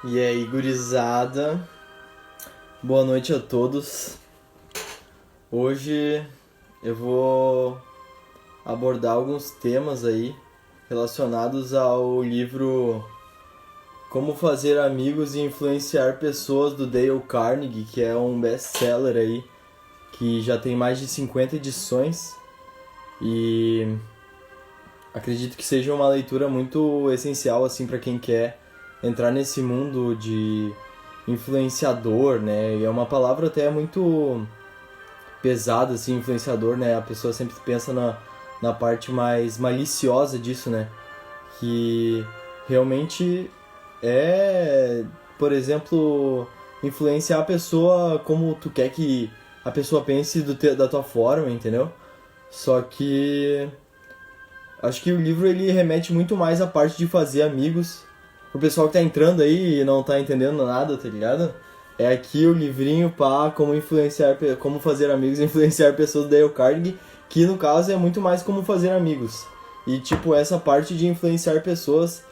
E aí, gurizada, boa noite a todos. Hoje eu vou abordar alguns temas aí relacionados ao livro Como Fazer Amigos e Influenciar Pessoas, do Dale Carnegie, que é um best-seller aí, que já tem mais de 50 edições e acredito que seja uma leitura muito essencial assim para quem quer entrar nesse mundo de influenciador, né? E é uma palavra até muito pesada, assim, influenciador, né? A pessoa sempre pensa na parte mais maliciosa disso, né? Que realmente é, por exemplo, influenciar a pessoa como tu quer que a pessoa pense da tua forma, entendeu? Só que acho que o livro ele remete muito mais à parte de fazer amigos. O pessoal que tá entrando aí e não tá entendendo nada, tá ligado? É aqui o livrinho pá, como fazer amigos e influenciar pessoas, do Dale Carnegie, que no caso é muito mais como fazer amigos. E tipo, essa parte de influenciar pessoas,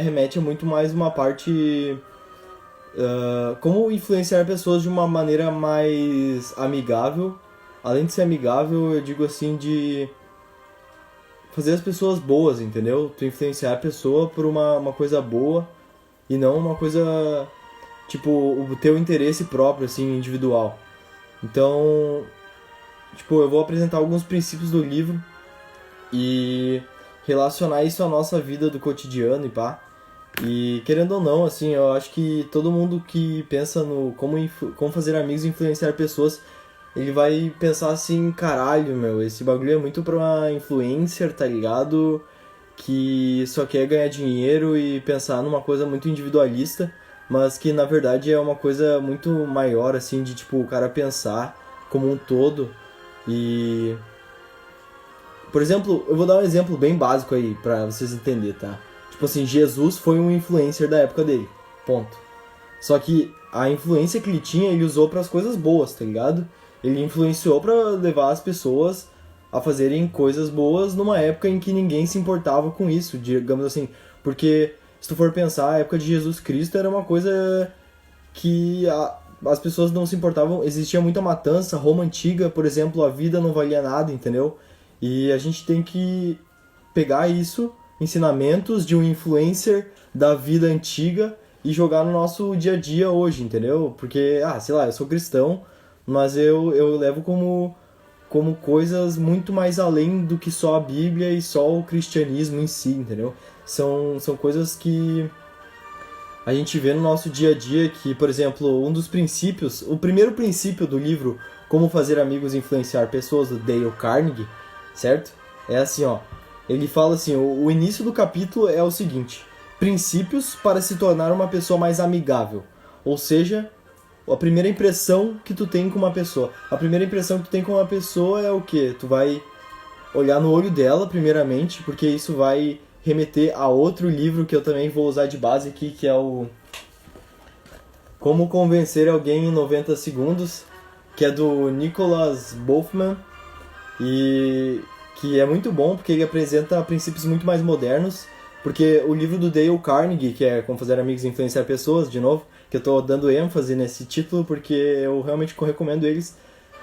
remete a muito mais uma parte como influenciar pessoas de uma maneira mais amigável. Além de ser amigável, eu digo assim, de fazer as pessoas boas, entendeu? Tu influenciar a pessoa por uma coisa boa e não uma coisa, tipo, o teu interesse próprio, assim, individual. Então, tipo, eu vou apresentar alguns princípios do livro e relacionar isso à nossa vida do cotidiano e pá. E querendo ou não, assim, eu acho que todo mundo que pensa no como fazer amigos e influenciar pessoas, ele vai pensar assim, caralho, meu, esse bagulho é muito pra uma influencer, tá ligado? Que só quer ganhar dinheiro e pensar numa coisa muito individualista, mas que na verdade é uma coisa muito maior, assim, de tipo, o cara pensar como um todo. E, por exemplo, eu vou dar um exemplo bem básico aí pra vocês entenderem, tá? Tipo assim, Jesus foi um influencer da época dele, ponto. Só que a influência que ele tinha, ele usou para as coisas boas, tá ligado? Ele influenciou para levar as pessoas a fazerem coisas boas numa época em que ninguém se importava com isso, digamos assim. Porque, se tu for pensar, a época de Jesus Cristo era uma coisa que as pessoas não se importavam. Existia muita matança. Roma antiga, por exemplo, a vida não valia nada, entendeu? E a gente tem que pegar isso, ensinamentos de um influencer da vida antiga, e jogar no nosso dia a dia hoje, entendeu? Porque, sei lá, eu sou cristão, mas eu levo como coisas muito mais além do que só a Bíblia e só o cristianismo em si, entendeu? São coisas que a gente vê no nosso dia a dia, que, por exemplo, um dos princípios, o primeiro princípio do livro Como Fazer Amigos e Influenciar Pessoas, do Dale Carnegie, certo? É assim, ó. Ele fala assim, o início do capítulo é o seguinte: princípios para se tornar uma pessoa mais amigável. Ou seja, a primeira impressão que tu tem com uma pessoa. A primeira impressão que tu tem com uma pessoa é o quê? Tu vai olhar no olho dela, primeiramente, porque isso vai remeter a outro livro que eu também vou usar de base aqui, que é o Como Convencer Alguém em 90 Segundos, que é do Nicholas Bofman, e que é muito bom porque ele apresenta princípios muito mais modernos. Porque o livro do Dale Carnegie, que é Como Fazer Amigos e Influenciar Pessoas, de novo, que eu estou dando ênfase nesse título porque eu realmente recomendo eles,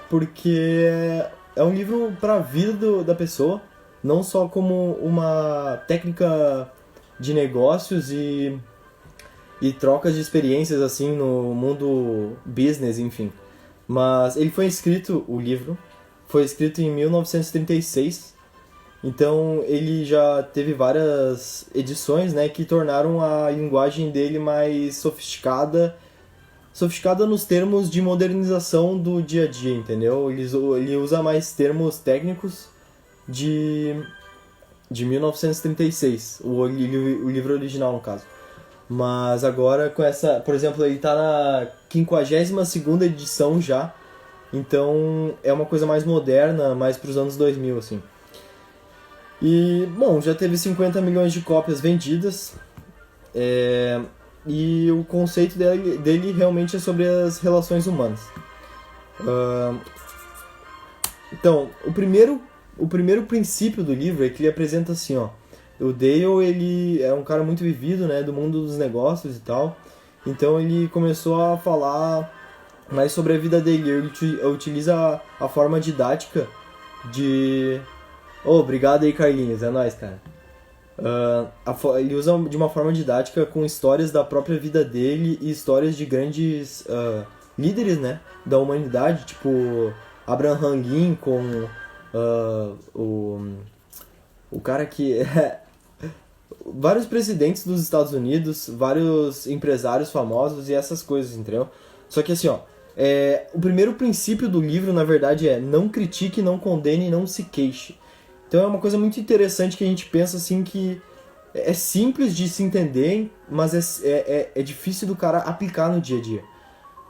porque é um livro para a vida da pessoa, não só como uma técnica de negócios e trocas de experiências assim no mundo business, enfim. Mas ele foi escrito, o livro, foi escrito em 1936. Então ele já teve várias edições, né, que tornaram a linguagem dele mais sofisticada nos termos de modernização do dia a dia, entendeu? Ele usa mais termos técnicos de 1936, o livro original no caso. Mas agora com essa, por exemplo, ele tá na 52ª edição já, então é uma coisa mais moderna, mais pros anos 2000, assim. E, bom, já teve 50 milhões de cópias vendidas. E o conceito dele realmente é sobre as relações humanas. Então, o primeiro princípio do livro é que ele apresenta assim, ó. O Dale, ele é um cara muito vivido, né, do mundo dos negócios e tal. Então ele começou a falar mais sobre a vida dele. Ele utiliza a forma didática de... Oh, obrigado aí, Carlinhos. É nóis, cara. Ele usa de uma forma didática com histórias da própria vida dele e histórias de grandes líderes, né, da humanidade, tipo Abraham Lincoln, o cara que vários presidentes dos Estados Unidos, vários empresários famosos e essas coisas, entendeu? Só que assim, ó, o primeiro princípio do livro, na verdade, é não critique, não condene, não se queixe. Então é uma coisa muito interessante que a gente pensa assim que é simples de se entender, mas é difícil do cara aplicar no dia a dia.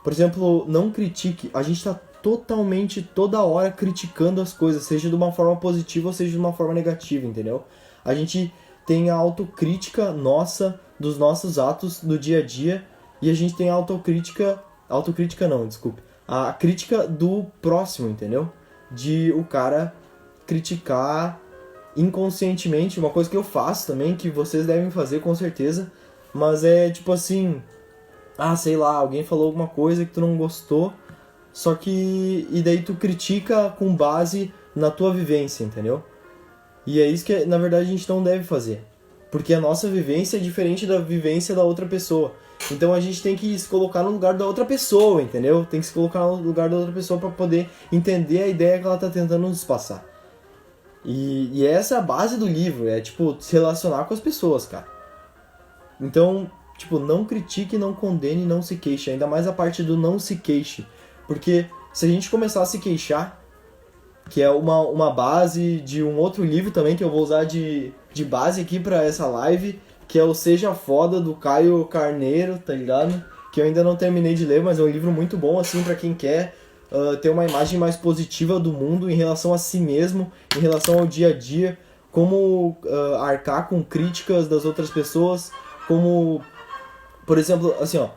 Por exemplo, não critique. A gente tá totalmente, toda hora criticando as coisas, seja de uma forma positiva ou seja de uma forma negativa, entendeu? A gente tem a autocrítica nossa, dos nossos atos do dia a dia, e a gente tem a autocrítica não, desculpe, a crítica do próximo, entendeu? De o cara criticar inconscientemente, uma coisa que eu faço também, que vocês devem fazer com certeza, mas é tipo assim, sei lá, alguém falou alguma coisa que tu não gostou, só que... E daí tu critica com base na tua vivência, entendeu? E é isso que, na verdade, a gente não deve fazer. Porque a nossa vivência é diferente da vivência da outra pessoa. Então a gente tem que se colocar no lugar da outra pessoa, entendeu? Tem que se colocar no lugar da outra pessoa para poder entender a ideia que ela tá tentando nos passar. E essa é a base do livro, é tipo, se relacionar com as pessoas, cara. Então, tipo, não critique, não condene, não se queixe. Ainda mais a parte do não se queixe. Porque se a gente começar a se queixar, que é uma base de um outro livro também, que eu vou usar de base aqui pra essa live, que é o Seja Foda, do Caio Carneiro, tá ligado? Que eu ainda não terminei de ler, mas é um livro muito bom, assim, pra quem quer ter uma imagem mais positiva do mundo em relação a si mesmo, em relação ao dia a dia, como arcar com críticas das outras pessoas, como, por exemplo, assim, ó,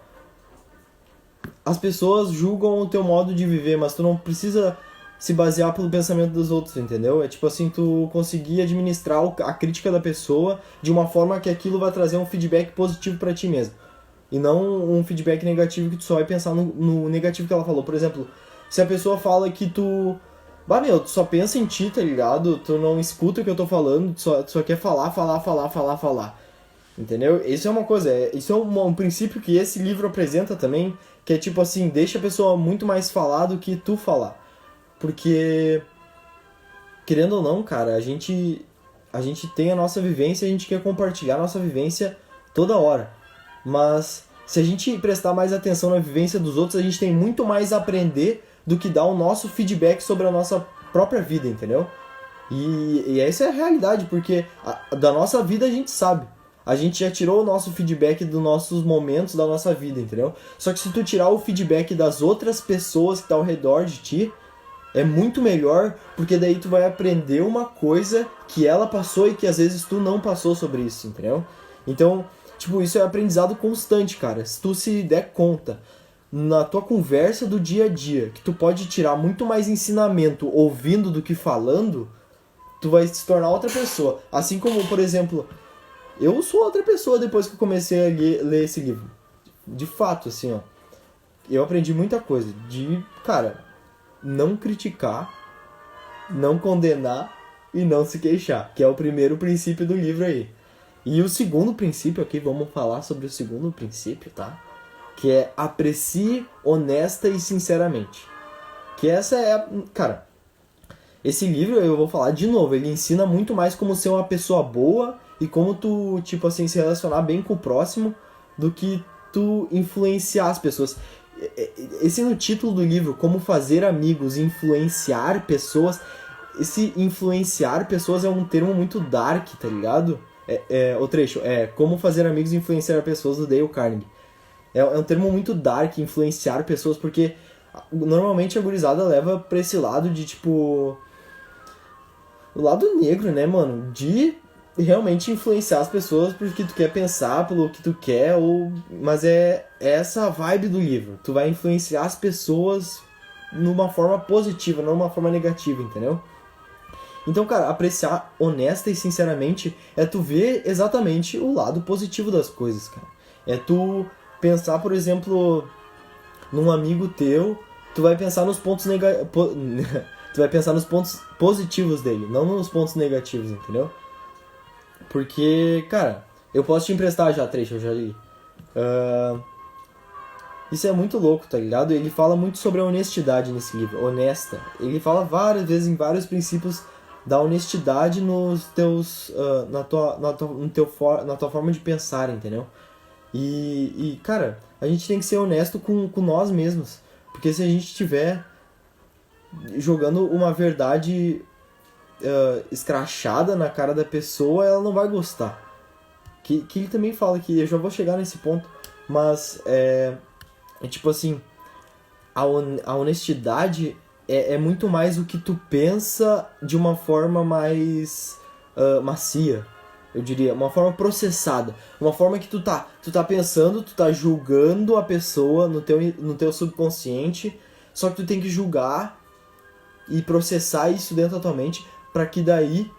as pessoas julgam o teu modo de viver, mas tu não precisa se basear pelo pensamento dos outros, entendeu? É tipo assim, tu conseguir administrar a crítica da pessoa de uma forma que aquilo vai trazer um feedback positivo pra ti mesmo. E não um feedback negativo que tu só vai pensar no negativo que ela falou. Por exemplo, se a pessoa fala que tu... tu só pensa em ti, tá ligado? Tu não escuta o que eu tô falando, tu só quer falar. Entendeu? Isso é uma coisa, isso é um princípio que esse livro apresenta também, que é tipo assim, deixa a pessoa muito mais falar do que tu falar. Porque, querendo ou não, cara, a gente tem a nossa vivência e a gente quer compartilhar a nossa vivência toda hora. Mas se a gente prestar mais atenção na vivência dos outros, a gente tem muito mais a aprender do que dar o nosso feedback sobre a nossa própria vida, entendeu? E essa é a realidade, porque da nossa vida a gente sabe. A gente já tirou o nosso feedback dos nossos momentos da nossa vida, entendeu? Só que se tu tirar o feedback das outras pessoas que estão ao redor de ti, é muito melhor, porque daí tu vai aprender uma coisa que ela passou e que às vezes tu não passou sobre isso, entendeu? Então, tipo, isso é aprendizado constante, cara. Se tu se der conta, na tua conversa do dia a dia, que tu pode tirar muito mais ensinamento ouvindo do que falando, tu vai se tornar outra pessoa. Assim como, por exemplo, eu sou outra pessoa depois que eu comecei a ler esse livro. De fato, assim, ó. Eu aprendi muita coisa. Cara, não criticar, não condenar e não se queixar, que é o primeiro princípio do livro aí. E o segundo princípio aqui, vamos falar sobre o segundo princípio, tá? Que é aprecie honesta e sinceramente. Que essa é cara, esse livro, eu vou falar de novo, ele ensina muito mais como ser uma pessoa boa e como tu, tipo assim, se relacionar bem com o próximo do que tu influenciar as pessoas. Esse no título do livro, como fazer amigos, influenciar pessoas. Esse influenciar pessoas é um termo muito dark, tá ligado? O trecho é como fazer amigos e influenciar pessoas, do Dale Carnegie. É um termo muito dark, influenciar pessoas, porque normalmente a gurizada leva pra esse lado de tipo... o lado negro, né, mano? De realmente influenciar as pessoas pelo que tu quer pensar, pelo que tu quer, mas é essa a vibe do livro. Tu vai influenciar as pessoas numa forma positiva, não numa forma negativa, entendeu? Então, cara, apreciar honesta e sinceramente é tu ver exatamente o lado positivo das coisas, cara. É tu pensar, por exemplo, num amigo teu, tu vai pensar nos pontos tu vai pensar nos pontos positivos dele, não nos pontos negativos, entendeu? Porque, cara, eu posso te emprestar já trecho, eu já li. Isso é muito louco, tá ligado? Ele fala muito sobre a honestidade nesse livro, honesta. Ele fala várias vezes em vários princípios da honestidade nos teus, na tua forma de pensar, entendeu? E, cara, a gente tem que ser honesto com nós mesmos. Porque se a gente estiver jogando uma verdade escrachada na cara da pessoa, ela não vai gostar. Que ele também fala que, eu já vou chegar nesse ponto, mas é tipo assim, a honestidade é muito mais o que tu pensa de uma forma mais macia, eu diria, uma forma processada, uma forma que tu tá pensando, tu tá julgando a pessoa no teu subconsciente, só que tu tem que julgar e processar isso dentro da tua mente para que daí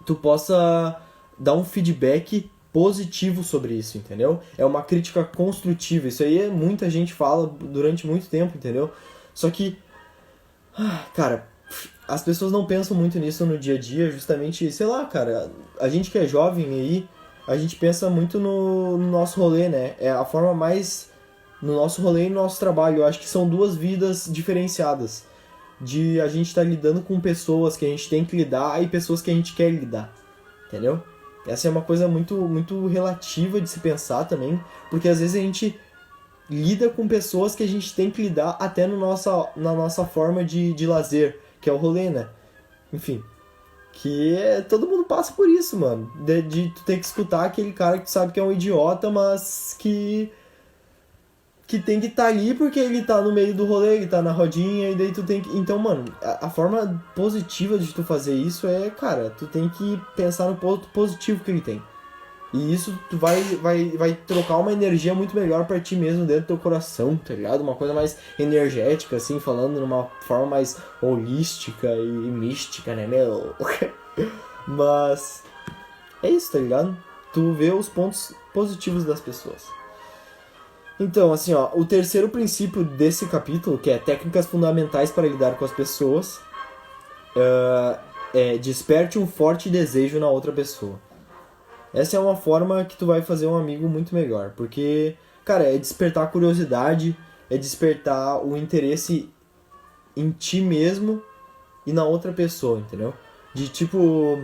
tu possa dar um feedback positivo sobre isso, entendeu? É uma crítica construtiva. Isso aí muita gente fala durante muito tempo, entendeu? Só que, cara, as pessoas não pensam muito nisso no dia a dia, justamente, sei lá, cara, a gente que é jovem aí, a gente pensa muito no nosso rolê, né? É a forma mais no nosso rolê e no nosso trabalho. Eu acho que são duas vidas diferenciadas. De a gente estar lidando com pessoas que a gente tem que lidar e pessoas que a gente quer lidar, entendeu? Essa é uma coisa muito, muito relativa de se pensar também, porque às vezes a gente lida com pessoas que a gente tem que lidar até na nossa forma de lazer, que é o rolê, né? Enfim, todo mundo passa por isso, mano, de tu ter que escutar aquele cara que tu sabe que é um idiota, mas que tem que estar ali porque ele tá no meio do rolê, ele tá na rodinha, e daí tu tem que... Então, mano, a forma positiva de tu fazer isso é, cara, tu tem que pensar no ponto positivo que ele tem. E isso tu vai trocar uma energia muito melhor pra ti mesmo dentro do teu coração, tá ligado? Uma coisa mais energética, assim, falando numa forma mais holística e mística, né, meu? Mas é isso, tá ligado? Tu vê os pontos positivos das pessoas. Então, assim, ó, o terceiro princípio desse capítulo, que é técnicas fundamentais para lidar com as pessoas, é desperte um forte desejo na outra pessoa. Essa é uma forma que tu vai fazer um amigo muito melhor, porque, cara, é despertar a curiosidade, é despertar o interesse em ti mesmo e na outra pessoa, entendeu? De tipo,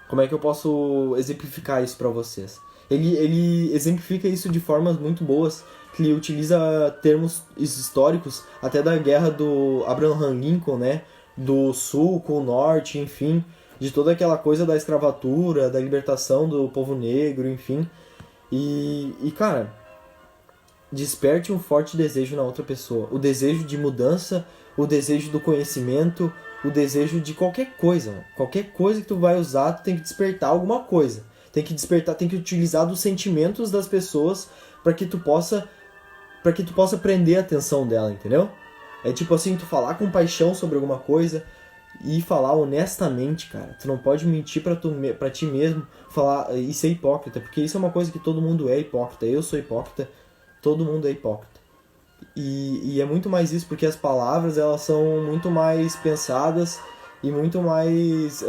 como é que eu posso exemplificar isso pra vocês? Ele exemplifica isso de formas muito boas, que ele utiliza termos históricos, até da guerra do Abraham Lincoln, né? Do sul com o norte, enfim, de toda aquela coisa da escravatura, da libertação do povo negro, enfim. E cara, desperte um forte desejo na outra pessoa. O desejo de mudança, o desejo do conhecimento, o desejo de qualquer coisa, mano. Qualquer coisa que tu vai usar, tu tem que despertar alguma coisa. Tem que despertar, tem que utilizar dos sentimentos das pessoas para que tu possa prender a atenção dela, entendeu? É tipo assim, tu falar com paixão sobre alguma coisa e falar honestamente, cara. Tu não pode mentir pra ti mesmo, falar e ser hipócrita, porque isso é uma coisa que todo mundo é hipócrita. Eu sou hipócrita, todo mundo é hipócrita. E é muito mais isso, porque as palavras, elas são muito mais pensadas e muito mais...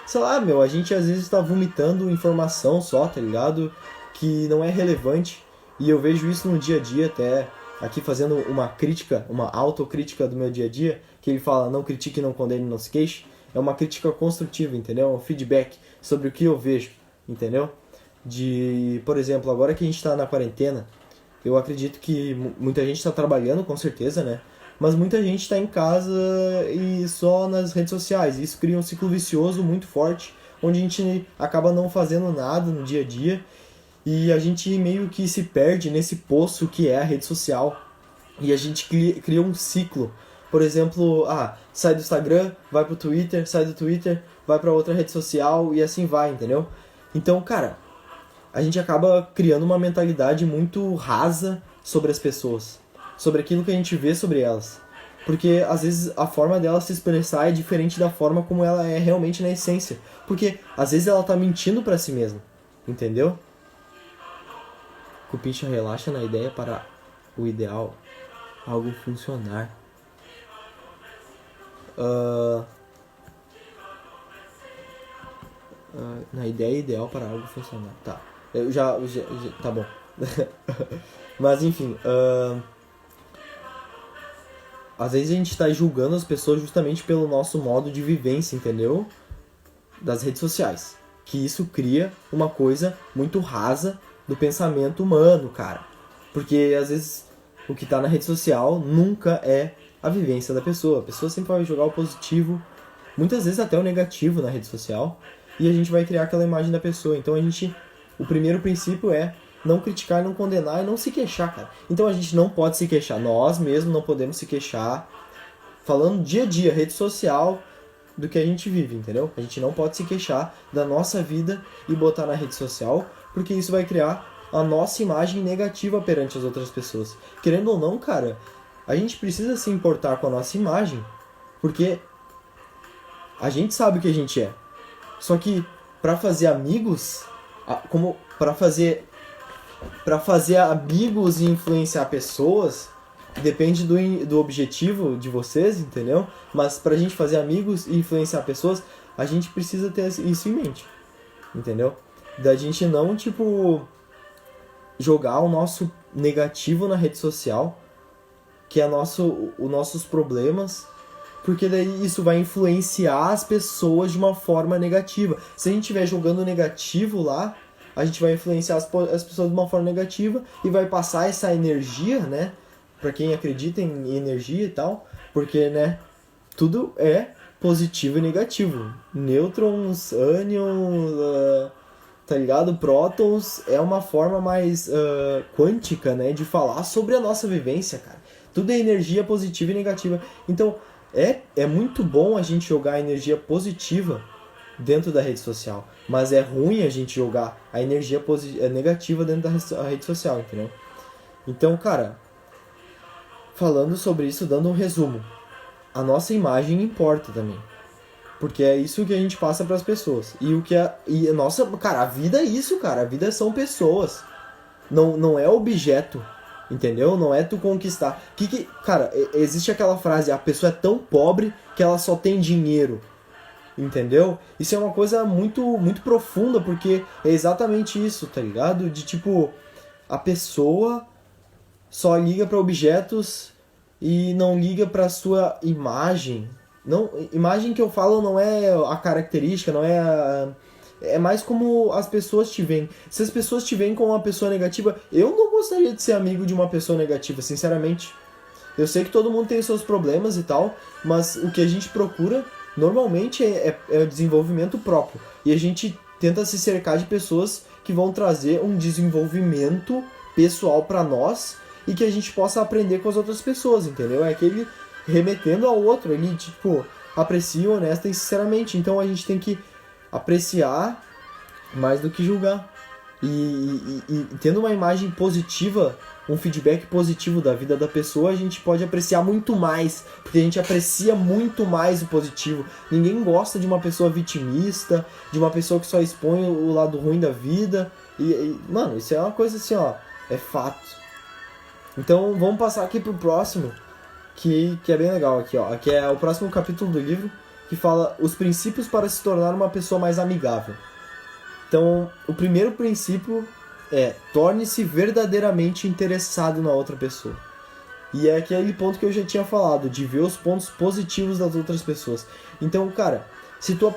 sei lá, meu, a gente às vezes tá vomitando informação só, tá ligado? Que não é relevante. E eu vejo isso no dia a dia, até aqui fazendo uma crítica, uma autocrítica do meu dia a dia, que ele fala, não critique, não condene, não se queixe. É uma crítica construtiva, entendeu? Um feedback sobre o que eu vejo, entendeu? Por exemplo, agora que a gente tá na quarentena, eu acredito que muita gente tá trabalhando, com certeza, né? Mas muita gente tá em casa e só nas redes sociais. Isso cria um ciclo vicioso muito forte, onde a gente acaba não fazendo nada no dia a dia. E a gente meio que se perde nesse poço que é a rede social. E a gente cria um ciclo. Por exemplo, sai do Instagram, vai pro Twitter, sai do Twitter, vai pra outra rede social e assim vai, entendeu? Então, cara, a gente acaba criando uma mentalidade muito rasa sobre as pessoas. Sobre aquilo que a gente vê sobre elas. Porque, às vezes, a forma dela se expressar é diferente da forma como ela é realmente na essência. Porque, às vezes, ela tá mentindo pra si mesma. Entendeu? Cupincha relaxa na ideia para o ideal, algo funcionar. Na ideia ideal para algo funcionar. Tá. Eu já tá bom. Mas enfim, às vezes a gente tá julgando as pessoas justamente pelo nosso modo de vivência, entendeu? Das redes sociais. Que isso cria uma coisa muito rasa do pensamento humano, cara. Porque às vezes o que tá na rede social nunca é a vivência da pessoa. A pessoa sempre vai jogar o positivo, muitas vezes até o negativo na rede social, e a gente vai criar aquela imagem da pessoa. Então o primeiro princípio é não criticar, não condenar e não se queixar, cara. Então a gente não pode se queixar. Nós mesmos não podemos se queixar falando dia a dia, rede social, do que a gente vive, entendeu? A gente não pode se queixar da nossa vida e botar na rede social, porque isso vai criar a nossa imagem negativa perante as outras pessoas. Querendo ou não, cara, a gente precisa se importar com a nossa imagem, porque a gente sabe o que a gente é. Só que pra fazer amigos, como pra fazer amigos e influenciar pessoas, depende do objetivo de vocês, entendeu? Mas pra gente fazer amigos e influenciar pessoas, a gente precisa ter isso em mente, entendeu? Da gente não, jogar o nosso negativo na rede social, que é os nossos problemas, porque daí isso vai influenciar as pessoas de uma forma negativa. Se a gente estiver jogando negativo lá, a gente vai influenciar as pessoas de uma forma negativa e vai passar essa energia, né? Pra quem acredita em energia e tal, porque, né, tudo é positivo e negativo. Nêutrons, ânions, tá ligado? Prótons é uma forma mais quântica, né, de falar sobre a nossa vivência, cara. Tudo é energia positiva e negativa. Então, é muito bom a gente jogar a energia positiva dentro da rede social, mas é ruim a gente jogar a energia negativa dentro da rede social, entendeu? Então, cara, falando sobre isso, dando um resumo, a nossa imagem importa também, porque é isso que a gente passa para as pessoas. Cara, a vida é isso, cara. A vida são pessoas. Não é objeto, entendeu? Não é tu conquistar. Cara, existe aquela frase, a pessoa é tão pobre que ela só tem dinheiro. Entendeu? Isso é uma coisa muito, muito profunda, porque é exatamente isso, tá ligado? A pessoa só liga para objetos e não liga para sua imagem. Não, imagem que eu falo não é a característica, não é é mais como as pessoas te veem. Se as pessoas te veem como uma pessoa negativa, eu não gostaria de ser amigo de uma pessoa negativa, sinceramente. Eu sei que todo mundo tem seus problemas e tal, mas o que a gente procura normalmente é desenvolvimento próprio. E a gente tenta se cercar de pessoas que vão trazer um desenvolvimento pessoal para nós e que a gente possa aprender com as outras pessoas, entendeu? É aquele remetendo ao outro, ele aprecia honesta e sinceramente. Então a gente tem que apreciar mais do que julgar. E tendo uma imagem positiva, um feedback positivo da vida da pessoa, a gente pode apreciar muito mais, porque a gente aprecia muito mais o positivo. Ninguém gosta de uma pessoa vitimista, de uma pessoa que só expõe o lado ruim da vida. Mano, isso é uma coisa assim, ó, é fato. Então vamos passar aqui pro próximo, que é bem legal aqui, ó. Aqui é o próximo capítulo do livro, que fala os princípios para se tornar uma pessoa mais amigável. Então, o primeiro princípio é torne-se verdadeiramente interessado na outra pessoa. E é aquele ponto que eu já tinha falado, de ver os pontos positivos das outras pessoas. Então, cara, se tu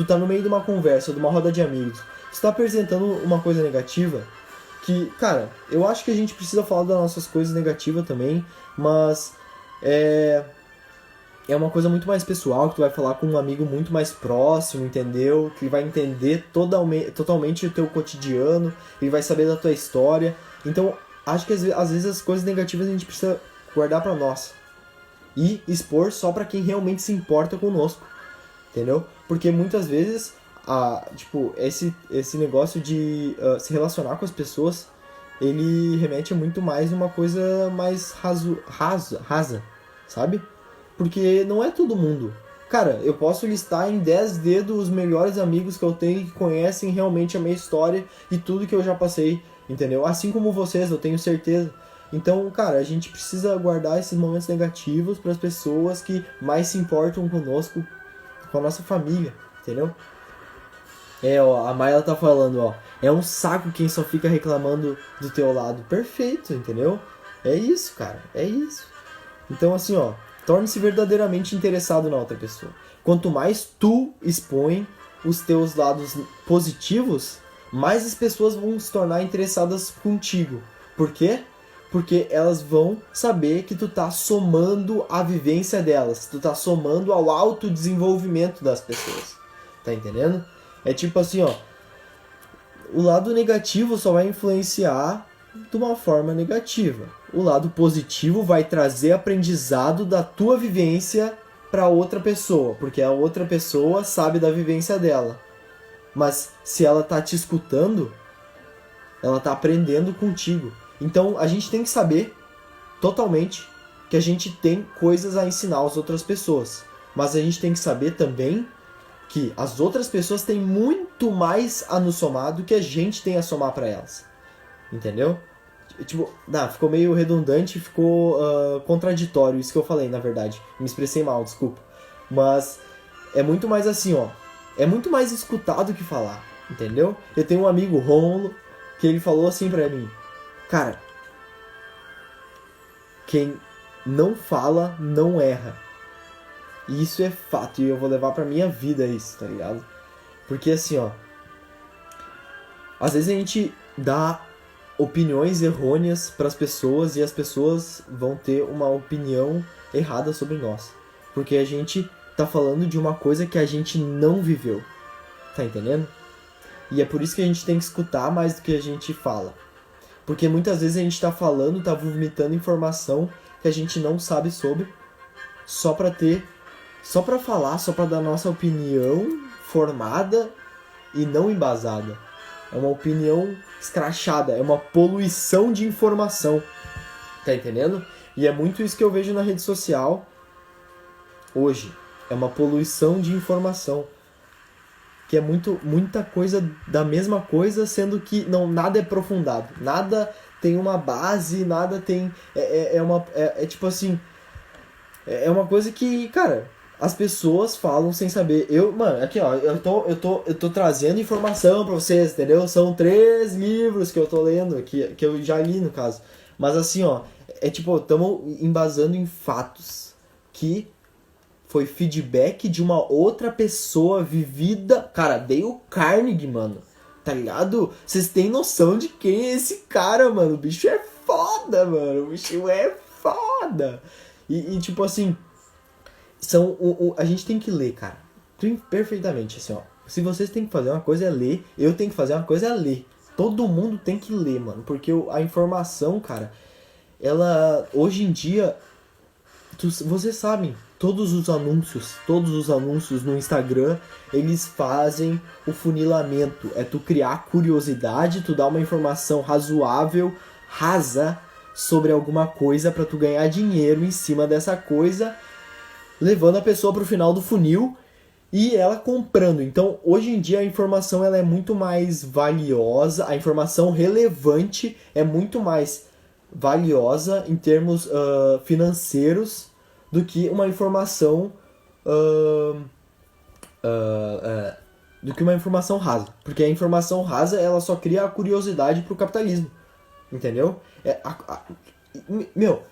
tá no meio de uma conversa, de uma roda de amigos, se tu tá apresentando uma coisa negativa, que, cara, eu acho que a gente precisa falar das nossas coisas negativas também, mas é uma coisa muito mais pessoal, que tu vai falar com um amigo muito mais próximo, entendeu? Que ele vai entender totalmente o teu cotidiano, ele vai saber da tua história. Então, acho que às vezes as coisas negativas a gente precisa guardar pra nós. E expor só pra quem realmente se importa conosco, entendeu? Porque muitas vezes, esse negócio de se relacionar com as pessoas, ele remete muito mais a uma coisa mais rasa, sabe? Porque não é todo mundo. Cara, eu posso listar em 10 dedos os melhores amigos que eu tenho que conhecem realmente a minha história e tudo que eu já passei entendeu? Assim como vocês, eu tenho certeza. Então, cara, a gente precisa guardar esses momentos negativos para as pessoas que mais se importam conosco, com a nossa família, entendeu? Ó, a Mayla tá falando, ó, é um saco quem só fica reclamando do teu lado. Perfeito, entendeu? É isso, cara, é isso. Então, assim, ó, torne-se verdadeiramente interessado na outra pessoa. Quanto mais tu expõe os teus lados positivos, mais as pessoas vão se tornar interessadas contigo. Por quê? Porque elas vão saber que tu tá somando a vivência delas, tu tá somando ao autodesenvolvimento das pessoas. Tá entendendo? É tipo assim, ó, o lado negativo só vai influenciar de uma forma negativa. O lado positivo vai trazer aprendizado da tua vivência para outra pessoa, porque a outra pessoa sabe da vivência dela. Mas se ela tá te escutando, ela tá aprendendo contigo. Então a gente tem que saber totalmente que a gente tem coisas a ensinar às outras pessoas. Mas a gente tem que saber também que as outras pessoas têm muito mais a nos somar do que a gente tem a somar para elas. Entendeu? Tipo, ficou meio redundante, ficou contraditório isso que eu falei, na verdade. Me expressei mal, desculpa. Mas é muito mais assim, ó. É muito mais escutar do que falar, entendeu? Eu tenho um amigo, Rômulo, que ele falou assim pra mim: cara, quem não fala, não erra. E isso é fato, e eu vou levar pra minha vida isso, tá ligado? Porque assim, ó, às vezes a gente dá opiniões errôneas pras pessoas e as pessoas vão ter uma opinião errada sobre nós. Porque a gente tá falando de uma coisa que a gente não viveu, tá entendendo? E é por isso que a gente tem que escutar mais do que a gente fala. Porque muitas vezes a gente tá falando, tá vomitando informação que a gente não sabe sobre, só pra falar, só pra dar nossa opinião formada e não embasada. É uma opinião escrachada, é uma poluição de informação. Tá entendendo? E é muito isso que eu vejo na rede social hoje. É uma poluição de informação. Que é muita coisa da mesma coisa, sendo que nada é aprofundado. Nada tem uma base, nada tem... É tipo assim... É uma coisa que, cara, as pessoas falam sem saber. Mano, aqui ó, eu tô trazendo informação pra vocês, entendeu? São 3 livros que eu tô lendo aqui, que eu já li no caso. Mas assim, ó, tipo, estamos embasando em fatos que foi feedback de uma outra pessoa vivida. Cara, Dale Carnegie, mano. Tá ligado? Vocês têm noção de quem é esse cara, mano? O bicho é foda, mano. O bicho é foda. E tipo assim, a gente tem que ler, cara. Perfeitamente, assim, ó. Se vocês têm que fazer uma coisa é ler, eu tenho que fazer uma coisa é ler. Todo mundo tem que ler, mano. Porque a informação, cara, ela, hoje em dia, vocês sabem, todos os anúncios no Instagram, eles fazem o funilamento. É tu criar curiosidade, tu dar uma informação razoável, rasa, sobre alguma coisa pra tu ganhar dinheiro em cima dessa coisa, levando a pessoa pro final do funil e ela comprando. Então, hoje em dia a informação ela é muito mais valiosa, a informação relevante é muito mais valiosa em termos financeiros do que uma informação do que uma informação rasa. Porque a informação rasa ela só cria a curiosidade pro capitalismo. Entendeu?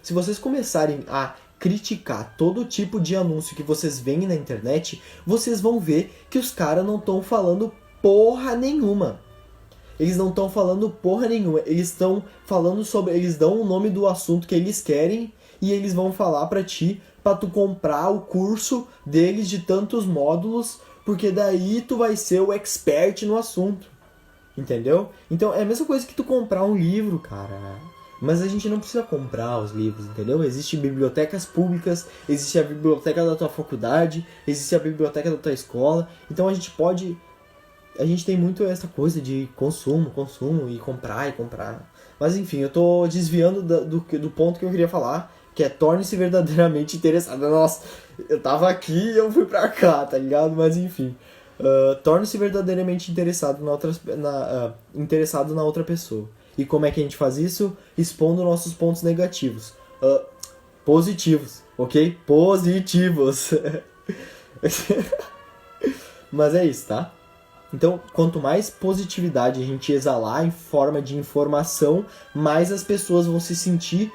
Se vocês começarem a criticar todo tipo de anúncio que vocês veem na internet, vocês vão ver que os caras não estão falando porra nenhuma. Eles não estão falando porra nenhuma. Eles estão falando sobre... Eles dão o nome do assunto que eles querem e eles vão falar pra ti, pra tu comprar o curso deles de tantos módulos, porque daí tu vai ser o expert no assunto. Entendeu? Então é a mesma coisa que tu comprar um livro, cara. Mas a gente não precisa comprar os livros, entendeu? Existem bibliotecas públicas, existe a biblioteca da tua faculdade, existe a biblioteca da tua escola. Então a gente pode... A gente tem muito essa coisa de consumo e comprar. Mas enfim, eu tô desviando do ponto que eu queria falar, que é torne-se verdadeiramente interessado. Nossa, eu tava aqui e eu fui pra cá, tá ligado? Mas enfim... torne-se verdadeiramente interessado na outra pessoa. E como é que a gente faz isso? Expondo nossos pontos negativos. Positivos, ok? Positivos. Mas é isso, tá? Então, quanto mais positividade a gente exalar em forma de informação, mais as pessoas vão se sentir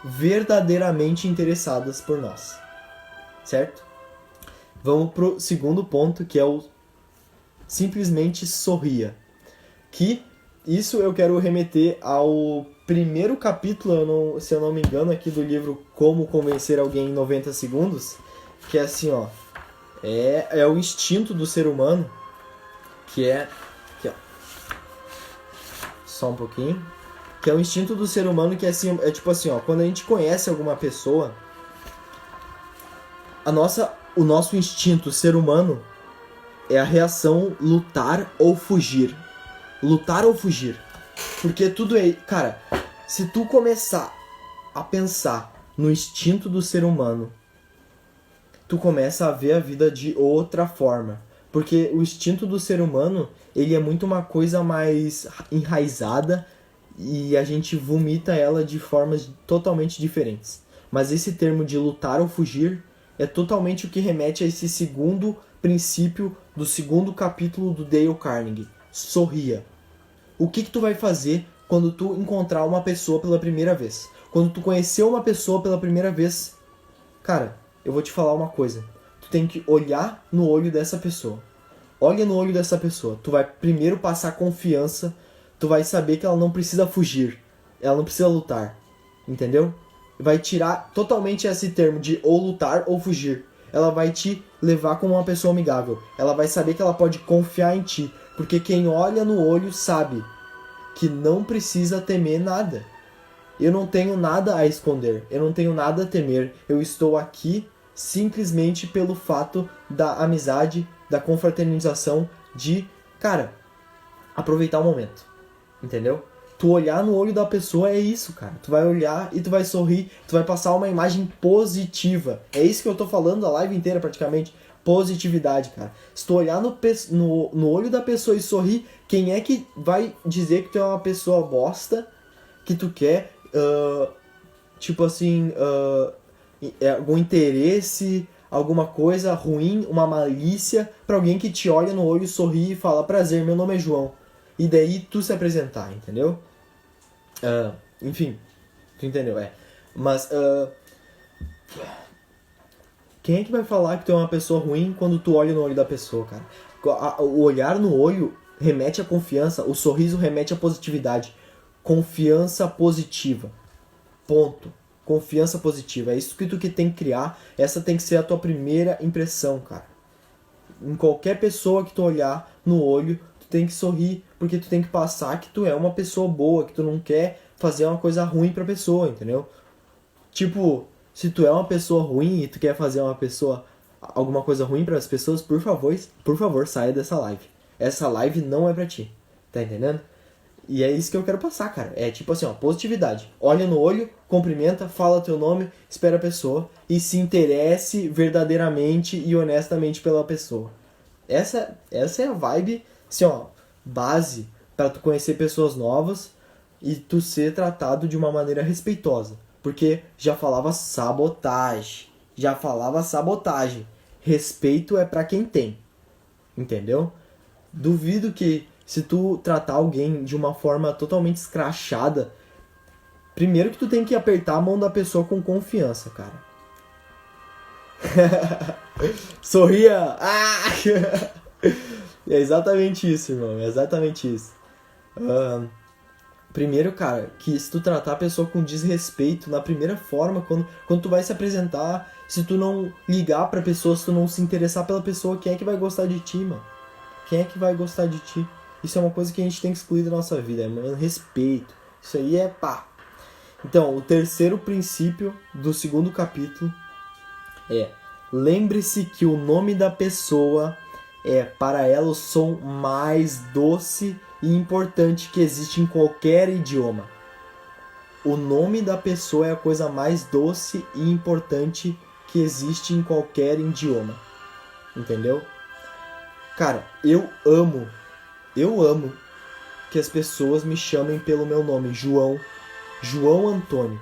verdadeiramente interessadas por nós. Certo? Vamos pro segundo ponto, que é o simplesmente sorria. Que isso eu quero remeter ao primeiro capítulo, se eu não me engano, aqui do livro Como Convencer Alguém em 90 Segundos, que é assim, ó, é o instinto do ser humano, que é, aqui, ó, só um pouquinho, que é o instinto do ser humano, que é assim, é tipo assim, ó, quando a gente conhece alguma pessoa, o nosso instinto ser humano é a reação lutar ou fugir. Lutar ou fugir. Porque tudo é... Cara, se tu começar a pensar no instinto do ser humano, tu começa a ver a vida de outra forma. Porque o instinto do ser humano, ele é muito uma coisa mais enraizada e a gente vomita ela de formas totalmente diferentes. Mas esse termo de lutar ou fugir é totalmente o que remete a esse segundo princípio do segundo capítulo do Dale Carnegie. Sorria. O que tu vai fazer quando tu encontrar uma pessoa pela primeira vez? Quando tu conhecer uma pessoa pela primeira vez, cara, eu vou te falar uma coisa. Tu tem que olhar no olho dessa pessoa. Olha no olho dessa pessoa. Tu vai primeiro passar confiança. Tu vai saber que ela não precisa fugir. Ela não precisa lutar. Entendeu? Vai tirar totalmente esse termo de ou lutar ou fugir. Ela vai te levar como uma pessoa amigável. Ela vai saber que ela pode confiar em ti. Porque quem olha no olho sabe que não precisa temer nada. Eu não tenho nada a esconder. Eu não tenho nada a temer. Eu estou aqui simplesmente pelo fato da amizade, da confraternização, de, cara, aproveitar o momento. Entendeu? Tu olhar no olho da pessoa é isso, cara. Tu vai olhar e tu vai sorrir, tu vai passar uma imagem positiva. É isso que eu tô falando a live inteira praticamente. Positividade, cara. Se tu olhar no olho da pessoa e sorrir, quem é que vai dizer que tu é uma pessoa bosta, que tu quer, tipo assim, algum interesse, alguma coisa ruim, uma malícia, pra alguém que te olha no olho, sorri e fala: prazer, meu nome é João. E daí tu se apresentar, entendeu? Enfim, tu entendeu, Mas, quem é que vai falar que tu é uma pessoa ruim quando tu olha no olho da pessoa, cara? O olhar no olho remete à confiança, o sorriso remete à positividade. Confiança positiva. Ponto. Confiança positiva. É isso que tu que tem que criar. Essa tem que ser a tua primeira impressão, cara. Em qualquer pessoa que tu olhar no olho, tu tem que sorrir, porque tu tem que passar que tu é uma pessoa boa, que tu não quer fazer uma coisa ruim pra pessoa, entendeu? Tipo, se tu é uma pessoa ruim e tu quer fazer alguma coisa ruim para as pessoas, por favor, saia dessa live. Essa live não é pra ti. Tá entendendo? E é isso que eu quero passar, cara. É tipo assim, ó, positividade. Olha no olho, cumprimenta, fala teu nome, espera a pessoa e se interesse verdadeiramente e honestamente pela pessoa. Essa é a vibe, assim, ó, base para tu conhecer pessoas novas e tu ser tratado de uma maneira respeitosa. Porque já falava sabotagem. Respeito é pra quem tem. Entendeu? Duvido que se tu tratar alguém de uma forma totalmente escrachada, primeiro que tu tem que apertar a mão da pessoa com confiança, cara. Sorria! É exatamente isso, irmão. É exatamente isso. Primeiro, cara, que se tu tratar a pessoa com desrespeito na primeira forma, quando tu vai se apresentar, se tu não ligar pra pessoa, se tu não se interessar pela pessoa, quem é que vai gostar de ti, mano? Quem é que vai gostar de ti? Isso é uma coisa que a gente tem que excluir da nossa vida, mano. Respeito. Isso aí é pá. Então, o terceiro princípio do segundo capítulo é: lembre-se que o nome da pessoa é, para ela, o som mais doce e importante que existe em qualquer idioma. O nome da pessoa é a coisa mais doce e importante que existe em qualquer idioma. Entendeu? Cara, eu amo que as pessoas me chamem pelo meu nome, João Antônio,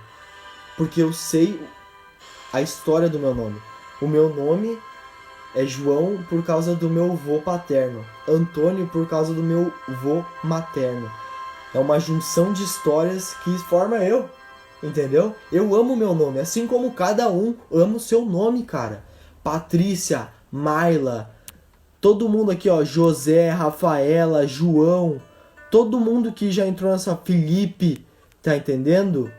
porque eu sei a história do meu nome. O meu nome é João por causa do meu avô paterno, Antônio por causa do meu avô materno. É uma junção de histórias que forma eu, entendeu? Eu amo meu nome, assim como cada um ama o seu nome, cara. Patrícia, Maila, todo mundo aqui, ó, José, Rafaela, João, todo mundo que já entrou nessa, Felipe, tá entendendo?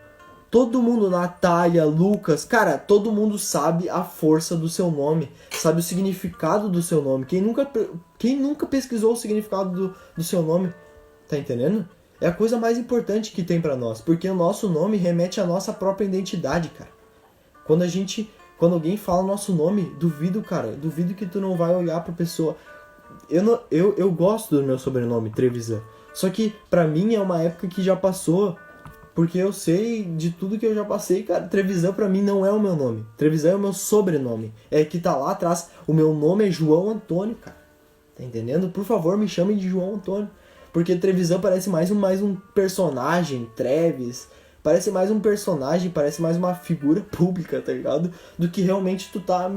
Todo mundo, Natália, Lucas, cara, todo mundo sabe a força do seu nome, sabe o significado do seu nome. Quem nunca pesquisou o significado do seu nome, tá entendendo? É a coisa mais importante que tem pra nós, porque o nosso nome remete à nossa própria identidade, cara. Quando alguém fala o nosso nome, duvido que tu não vai olhar pra pessoa. Eu gosto do meu sobrenome, Trevisan. Só que pra mim é uma época que já passou, porque eu sei de tudo que eu já passei, cara. Trevisan pra mim não é o meu nome. Trevisan é o meu sobrenome. É que tá lá atrás. O meu nome é João Antônio, cara. Tá entendendo? Por favor, me chamem de João Antônio. Porque Trevisan parece mais um personagem, Trevis. Parece mais um personagem, parece mais uma figura pública, tá ligado? Do que realmente tu tá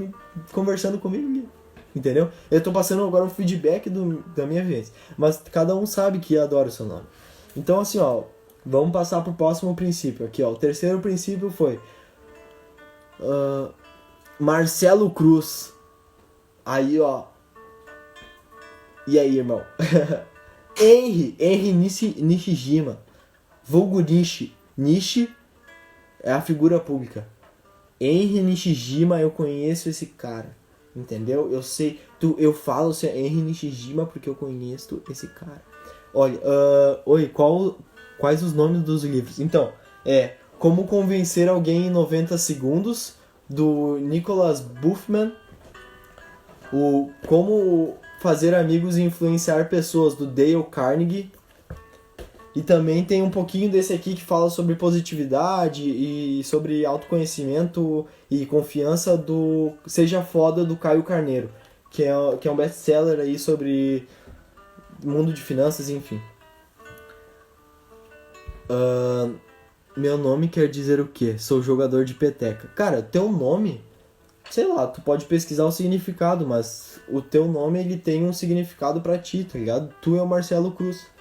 conversando comigo, entendeu? Eu tô passando agora um feedback da minha vez. Mas cada um sabe que adora o seu nome. Então assim, ó, vamos passar pro próximo princípio. Aqui, ó, o terceiro princípio foi Marcelo Cruz. Aí, ó. E aí, irmão? Henry Nishijima, vulgo Nishi. Nishi é a figura pública. Henry Nishijima, eu conheço esse cara, entendeu? Eu sei, eu falo Henry Nishijima porque eu conheço esse cara. Olha, quais os nomes dos livros? Então, Como Convencer Alguém em 90 Segundos, do Nicholas Buffman. O Como Fazer Amigos e Influenciar Pessoas, do Dale Carnegie. E também tem um pouquinho desse aqui que fala sobre positividade e sobre autoconhecimento e confiança, do Seja Foda, do Caio Carneiro, que é um best-seller aí sobre mundo de finanças, enfim. Meu nome quer dizer o quê? Sou jogador de peteca. Cara, teu nome, sei lá, tu pode pesquisar o significado, mas o teu nome, ele tem um significado pra ti, tá ligado? Tu é o Marcelo Cruz.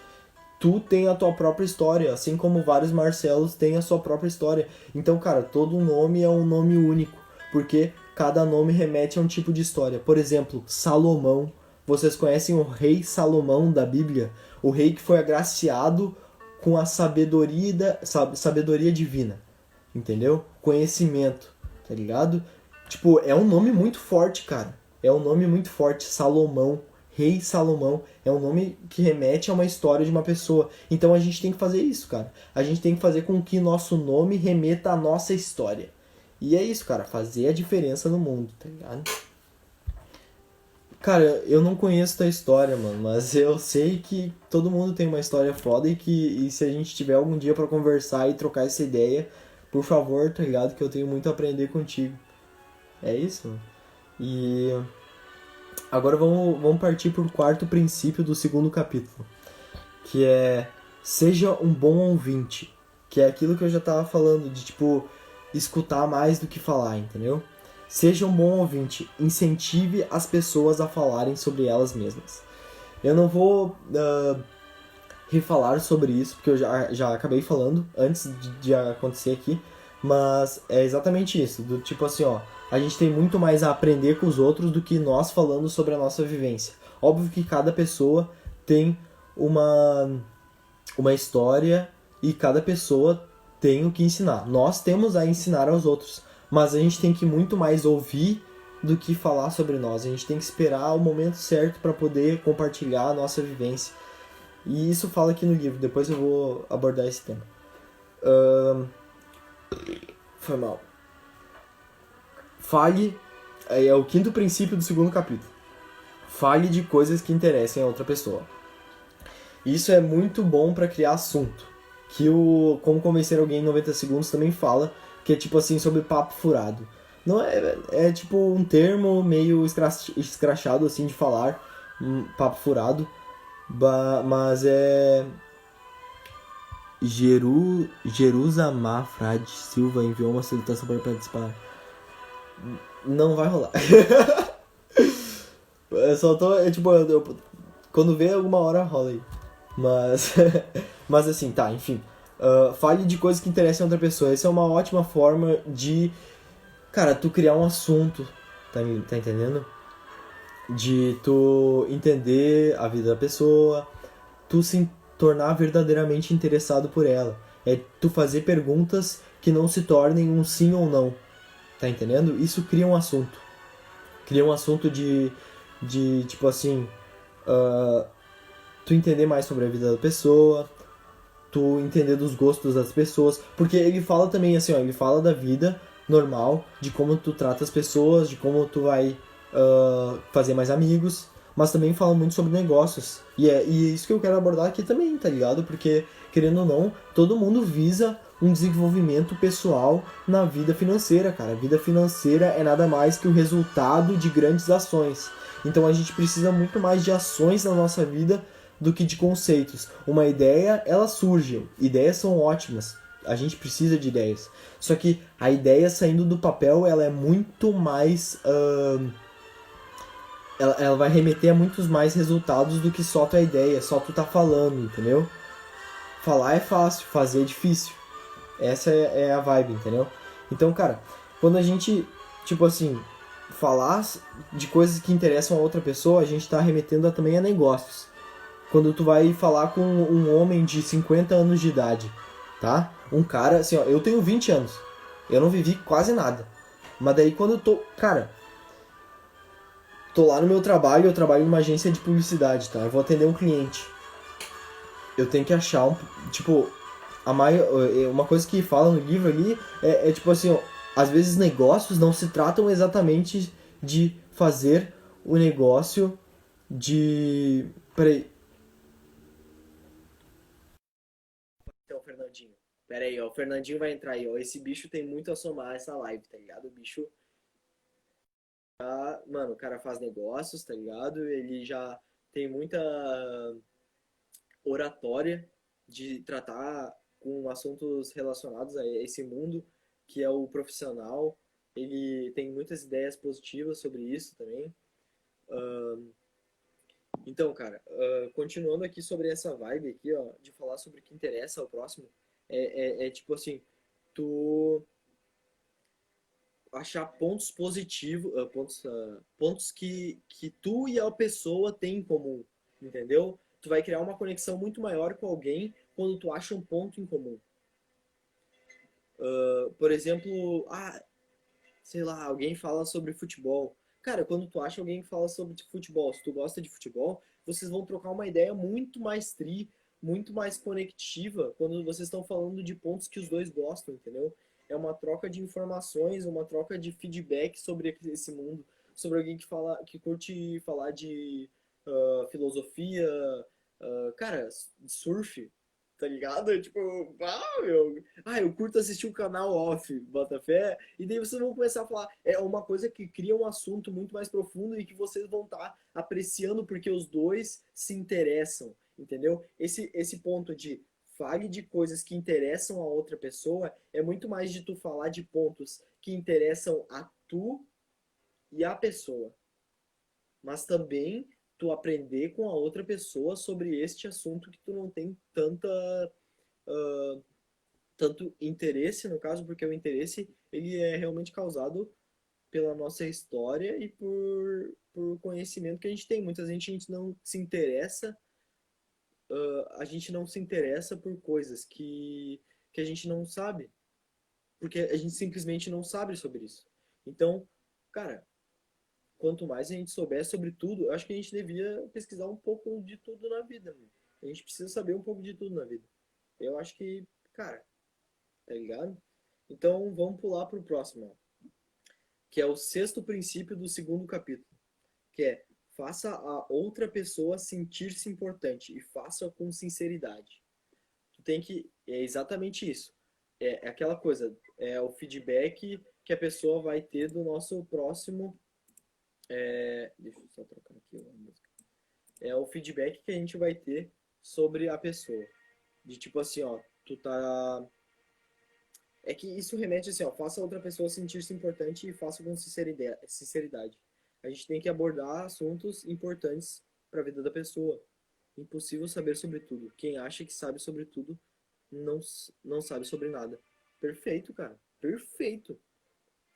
Tu tem a tua própria história, assim como vários Marcelos têm a sua própria história. Então, cara, todo nome é um nome único, porque cada nome remete a um tipo de história. Por exemplo, Salomão. Vocês conhecem o rei Salomão da Bíblia? O rei que foi agraciado com a sabedoria divina, entendeu? Conhecimento, tá ligado? Tipo, é um nome muito forte, cara. É um nome muito forte, Salomão. Rei Salomão é um nome que remete a uma história de uma pessoa. Então a gente tem que fazer isso, cara. A gente tem que fazer com que nosso nome remeta à nossa história. E é isso, cara. Fazer a diferença no mundo, tá ligado? Cara, eu não conheço tua história, mano. Mas eu sei que todo mundo tem uma história foda e se a gente tiver algum dia pra conversar e trocar essa ideia, por favor, tá ligado? Que eu tenho muito a aprender contigo. É isso, mano. E agora vamos partir para o quarto princípio do segundo capítulo, que é seja um bom ouvinte, que é aquilo que eu já tava falando, de tipo, escutar mais do que falar, entendeu? Seja um bom ouvinte, incentive as pessoas a falarem sobre elas mesmas. Eu não vou refalar sobre isso, porque eu já acabei falando antes de acontecer aqui, mas é exatamente isso, do tipo assim, ó, a gente tem muito mais a aprender com os outros do que nós falando sobre a nossa vivência. Óbvio que cada pessoa tem uma história e cada pessoa tem o que ensinar. Nós temos a ensinar aos outros, mas a gente tem que muito mais ouvir do que falar sobre nós. A gente tem que esperar o momento certo para poder compartilhar a nossa vivência. E isso fala aqui no livro, depois eu vou abordar esse tema. Foi mal. Fale, é o quinto princípio do segundo capítulo. Fale de coisas que interessem a outra pessoa. Isso é muito bom para criar assunto. Que o Como Convencer Alguém em 90 Segundos também fala, que é tipo assim, sobre papo furado. Não é tipo um termo meio escrachado assim de falar, papo furado, mas Jerusamar Frade Silva enviou uma solicitação para participar. Não vai rolar. Eu só tô. Quando vê, alguma hora rola aí. Mas. Mas assim, tá, enfim. Fale de coisas que interessam a outra pessoa. Essa é uma ótima forma de. Cara, tu criar um assunto. Tá entendendo? De tu entender a vida da pessoa. Tu se tornar verdadeiramente interessado por ela. É tu fazer perguntas que não se tornem um sim ou não. Tá entendendo? Isso cria um assunto. Cria um assunto de tipo assim. Tu entender mais sobre a vida da pessoa, tu entender dos gostos das pessoas, porque ele fala também assim, ó, ele fala da vida normal, de como tu trata as pessoas, de como tu vai fazer mais amigos, mas também fala muito sobre negócios. E é isso que eu quero abordar aqui também, tá ligado? Porque, querendo ou não, todo mundo visa um desenvolvimento pessoal na vida financeira, cara. A vida financeira é nada mais que o resultado de grandes ações. Então a gente precisa muito mais de ações na nossa vida do que de conceitos. Uma ideia, ela surge. Ideias são ótimas. A gente precisa de ideias. Só que a ideia saindo do papel, ela é muito mais... ela vai remeter a muitos mais resultados do que só tua ideia, só tu tá falando, entendeu? Falar é fácil, fazer é difícil. Essa é a vibe, entendeu? Então, cara, quando a gente, tipo assim, falar de coisas que interessam a outra pessoa, a gente tá remetendo também a negócios. Quando tu vai falar com um homem de 50 anos de idade, tá? Um cara, assim, ó, eu tenho 20 anos. Eu não vivi quase nada. Mas daí quando eu tô, cara, tô lá no meu trabalho, eu trabalho numa agência de publicidade, tá? Eu vou atender um cliente. Eu tenho que achar tipo, uma coisa que fala no livro ali tipo assim, ó, às vezes negócios não se tratam exatamente de fazer o negócio de... Peraí. Então, Fernandinho. Pera aí, ó. O Fernandinho vai entrar aí, ó. Esse bicho tem muito a somar essa live, tá ligado? O bicho, mano, o cara faz negócios, tá ligado? Ele já tem muita oratória de tratar com assuntos relacionados a esse mundo que é o profissional. Ele tem muitas ideias positivas sobre isso também. Então, cara, continuando aqui sobre essa vibe aqui, ó, de falar sobre o que interessa ao próximo, é tipo assim, tu achar pontos positivos, pontos que tu e a pessoa têm em comum, entendeu? Tu vai criar uma conexão muito maior com alguém quando tu acha um ponto em comum. Por exemplo, sei lá, alguém fala sobre futebol. Cara, quando tu acha alguém que fala sobre futebol, se tu gosta de futebol, vocês vão trocar uma ideia muito mais muito mais conectiva quando vocês estão falando de pontos que os dois gostam, entendeu? É uma troca de informações, uma troca de feedback sobre esse mundo, sobre alguém que fala, que curte falar de filosofia, cara, surf, tá ligado? Tipo, meu, eu curto assistir o canal off, Botafé, e daí vocês vão começar a falar, é uma coisa que cria um assunto muito mais profundo e que vocês vão estar apreciando porque os dois se interessam, entendeu? Esse ponto de fale de coisas que interessam a outra pessoa é muito mais de tu falar de pontos que interessam a tu e a pessoa, mas também tu aprender com a outra pessoa sobre este assunto que tu não tem uh, tanto interesse, no caso, porque o interesse ele é realmente causado pela nossa história e por conhecimento que a gente tem. Muita gente, não se interessa, a gente não se interessa por coisas que a gente não sabe, porque a gente simplesmente não sabe sobre isso. Então, cara, quanto mais a gente souber sobre tudo, eu acho que a gente devia pesquisar um pouco de tudo na vida, mano. A gente precisa saber um pouco de tudo na vida. Eu acho que, cara, tá ligado? Então vamos pular pro próximo, ó, que é o sexto princípio do segundo capítulo, que é faça a outra pessoa sentir-se importante e faça com sinceridade. Tu tem que é exatamente isso. É aquela coisa, é o feedback que a pessoa vai ter do nosso próximo. Deixa eu só trocar aqui uma música. É o feedback que a gente vai ter sobre a pessoa. De tipo assim, ó. tu tá... É que isso remete assim, ó, faça outra pessoa sentir-se importante e faça com sinceridade. A gente tem que abordar assuntos importantes para a vida da pessoa. Impossível saber sobre tudo. Quem acha que sabe sobre tudo não sabe sobre nada. Perfeito, cara. Perfeito.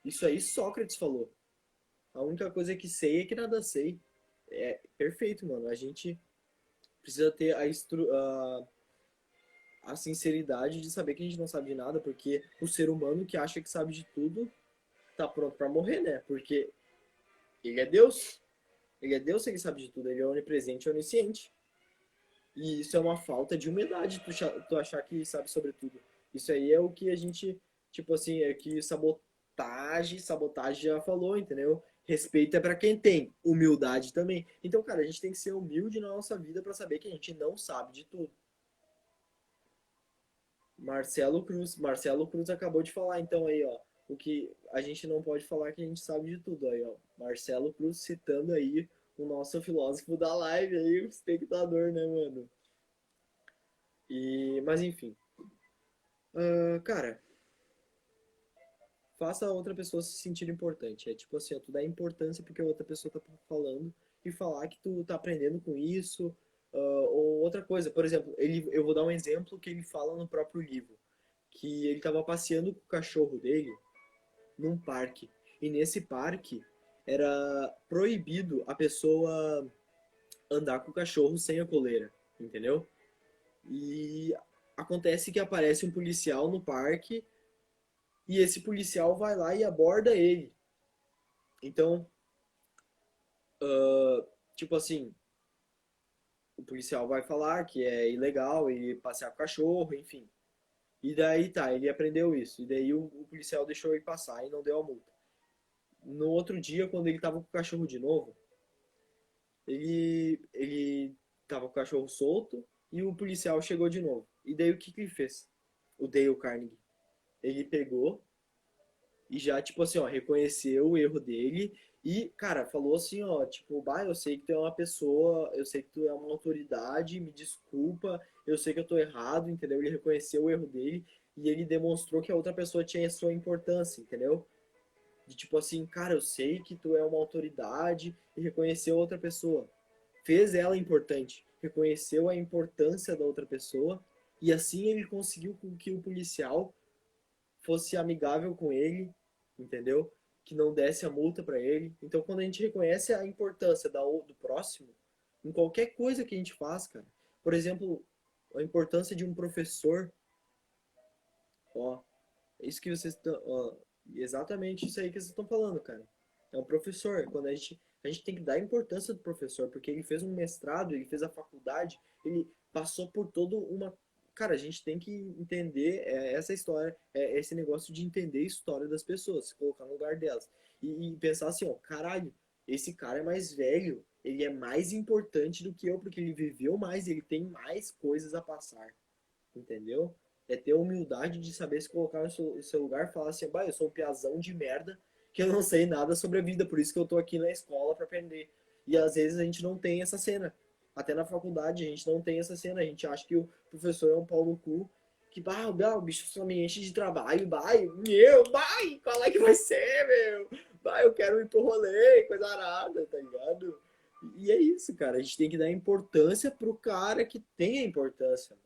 Isso aí Sócrates falou. A única coisa que sei é que nada sei. É perfeito, mano. A gente precisa ter a sinceridade de saber que a gente não sabe de nada, porque o ser humano que acha que sabe de tudo tá pronto pra morrer, né? Porque ele é Deus. Ele é Deus, ele sabe de tudo. Ele é onipresente e onisciente. E isso é uma falta de humildade, tu achar que sabe sobre tudo. Isso aí é o que a gente, tipo assim, é que sabotagem já falou, entendeu? Respeito é pra quem tem, humildade também. Então, cara, a gente tem que ser humilde na nossa vida pra saber que a gente não sabe de tudo. Marcelo Cruz acabou de falar, então aí, ó, o que a gente não pode falar que a gente sabe de tudo aí, ó. Marcelo Cruz citando aí o nosso filósofo da live aí, o espectador, né, mano? Mas enfim, cara, faça a outra pessoa se sentir importante. É tipo assim, ó, tu dá importância porque a outra pessoa tá falando e falar que tu tá aprendendo com isso. Ou outra coisa, por exemplo, eu vou dar um exemplo que ele fala no próprio livro, que ele tava passeando com o cachorro dele num parque. E nesse parque era proibido a pessoa andar com o cachorro sem a coleira, entendeu? E acontece que aparece um policial no parque e esse policial vai lá e aborda ele. Então, tipo assim, o policial vai falar que é ilegal ele passear com o cachorro, enfim. E daí tá, ele aprendeu isso. E daí o policial deixou ele passar e não deu a multa. No outro dia, quando ele tava com o cachorro de novo, ele tava com o cachorro solto e o policial chegou de novo. E daí o que que ele fez? O Dale Carnegie. Ele pegou e já, tipo assim, ó, reconheceu o erro dele e, cara, falou assim, ó, tipo, bah, eu sei que tu é uma pessoa, eu sei que tu é uma autoridade, me desculpa, eu sei que eu tô errado, entendeu? Ele reconheceu o erro dele e ele demonstrou que a outra pessoa tinha a sua importância, entendeu? De tipo assim, cara, eu sei que tu é uma autoridade e reconheceu a outra pessoa. Fez ela importante, reconheceu a importância da outra pessoa e assim ele conseguiu com que o policial fosse amigável com ele, entendeu? Que não desse a multa para ele. Então, quando a gente reconhece a importância do próximo, em qualquer coisa que a gente faz, cara, por exemplo, a importância de um professor, ó, é isso que vocês estão, ó, exatamente isso aí que vocês estão falando, cara. É um professor, quando a gente tem que dar a importância do professor, porque ele fez um mestrado, ele fez a faculdade, ele passou por todo uma. Cara, a gente tem que entender essa história, esse negócio de entender a história das pessoas, se colocar no lugar delas. E pensar assim, ó, caralho, esse cara é mais velho, ele é mais importante do que eu, porque ele viveu mais, ele tem mais coisas a passar, entendeu? É ter a humildade de saber se colocar no seu lugar e falar assim, bah, eu sou um piazão de merda que eu não sei nada sobre a vida, por isso que eu tô aqui na escola para aprender. E às vezes a gente não tem essa cena. Até na faculdade a gente não tem essa cena. A gente acha que o professor é um pau no cu, que bah, o bicho só me enche de trabalho, bah, qual é que vai ser, meu? Bah, eu quero ir pro rolê, coisa arada, tá ligado? E é isso, cara. A gente tem que dar importância pro cara que tem a importância.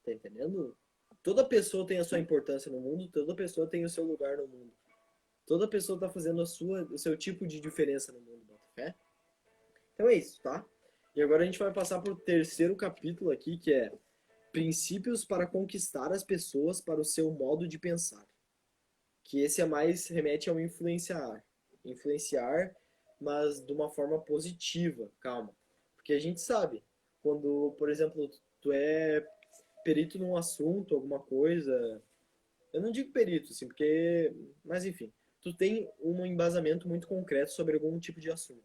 Tá entendendo? Toda pessoa tem a sua importância no mundo, toda pessoa tem o seu lugar no mundo. Toda pessoa tá fazendo o seu tipo de diferença no mundo, bota fé? Então é isso, tá? E agora a gente vai passar pro terceiro capítulo aqui, que é Princípios para conquistar as pessoas para o seu modo de pensar. Que esse é mais remete ao influenciar. Influenciar, mas de uma forma positiva, calma. Porque a gente sabe, quando, por exemplo, tu é perito num assunto, alguma coisa. Eu não digo perito, assim, porque. Mas enfim, tu tem um embasamento muito concreto sobre algum tipo de assunto.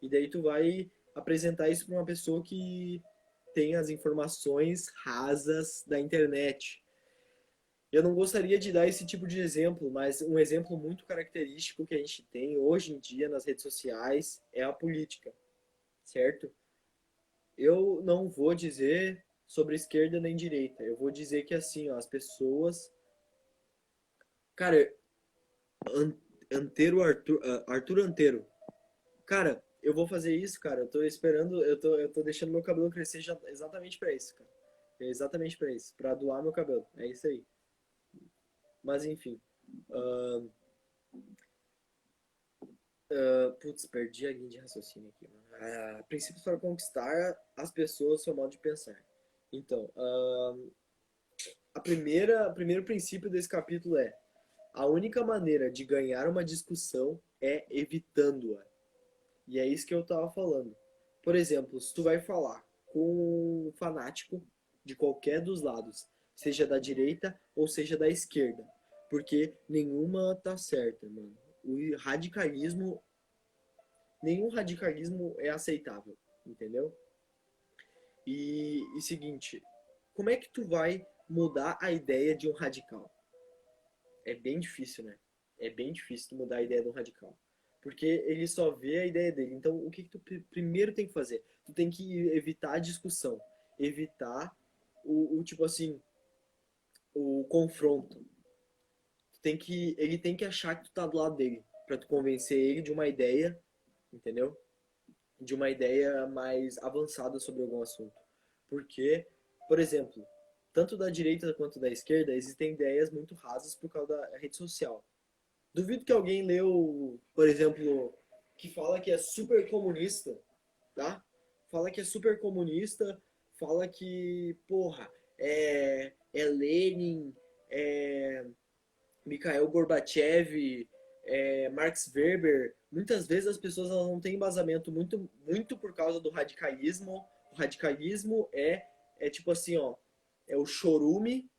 E daí tu vai apresentar isso para uma pessoa que tem as informações rasas da internet. Eu não gostaria de dar esse tipo de exemplo, mas um exemplo muito característico que a gente tem hoje em dia nas redes sociais é a política, certo? Eu não vou dizer sobre esquerda nem direita. Eu vou dizer que assim, ó, as pessoas. Cara, Antero Arthur, Arthur Antero. Cara, eu vou fazer isso, cara. Eu tô esperando, eu tô deixando meu cabelo crescer exatamente pra isso, cara. É exatamente pra isso, pra doar meu cabelo. É isso aí. Mas enfim. ahn, Putz, perdi a linha de raciocínio aqui, mano. Princípios para conquistar as pessoas, seu modo de pensar. Então, o primeiro princípio desse capítulo é: a única maneira de ganhar uma discussão é evitando-a. E é isso que eu tava falando. Por exemplo, se tu vai falar com um fanático de qualquer dos lados, seja da direita ou seja da esquerda, porque nenhuma tá certa, mano. O radicalismo, nenhum radicalismo é aceitável, entendeu? E seguinte, como é que tu vai mudar a ideia de um radical? É bem difícil, né? É bem difícil tu mudar a ideia de um radical. Porque ele só vê a ideia dele. Então, o que que tu primeiro tem que fazer? Tu tem que evitar a discussão. Evitar tipo assim, o confronto. Ele tem que achar que tu tá do lado dele. Pra tu convencer ele de uma ideia, entendeu? De uma ideia mais avançada sobre algum assunto. Porque, por exemplo, tanto da direita quanto da esquerda existem ideias muito rasas por causa da rede social. Duvido que alguém leu, por exemplo, que fala que é super comunista, tá? Fala que é super comunista, fala que, porra, é Lenin, é Mikhail Gorbachev, Marx Weber. Muitas vezes as pessoas elas não têm embasamento muito por causa do radicalismo. O radicalismo é tipo assim, ó, é o chorume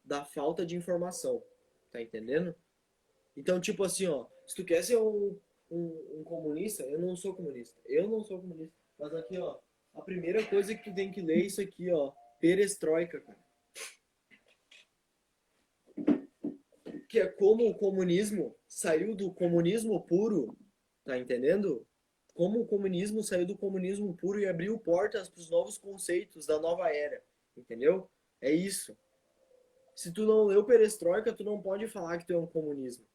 da falta de informação, tá entendendo? Então, tipo assim, ó, se tu quer ser um comunista, eu não sou comunista. Eu não sou comunista. Mas aqui, ó, a primeira coisa que tu tem que ler é isso aqui, ó, Perestroika, cara. Que é como o comunismo saiu do comunismo puro, tá entendendo? Como o comunismo saiu do comunismo puro e abriu portas para os novos conceitos da nova era, entendeu? É isso. Se tu não leu Perestroika, tu não pode falar que tu é um comunismo.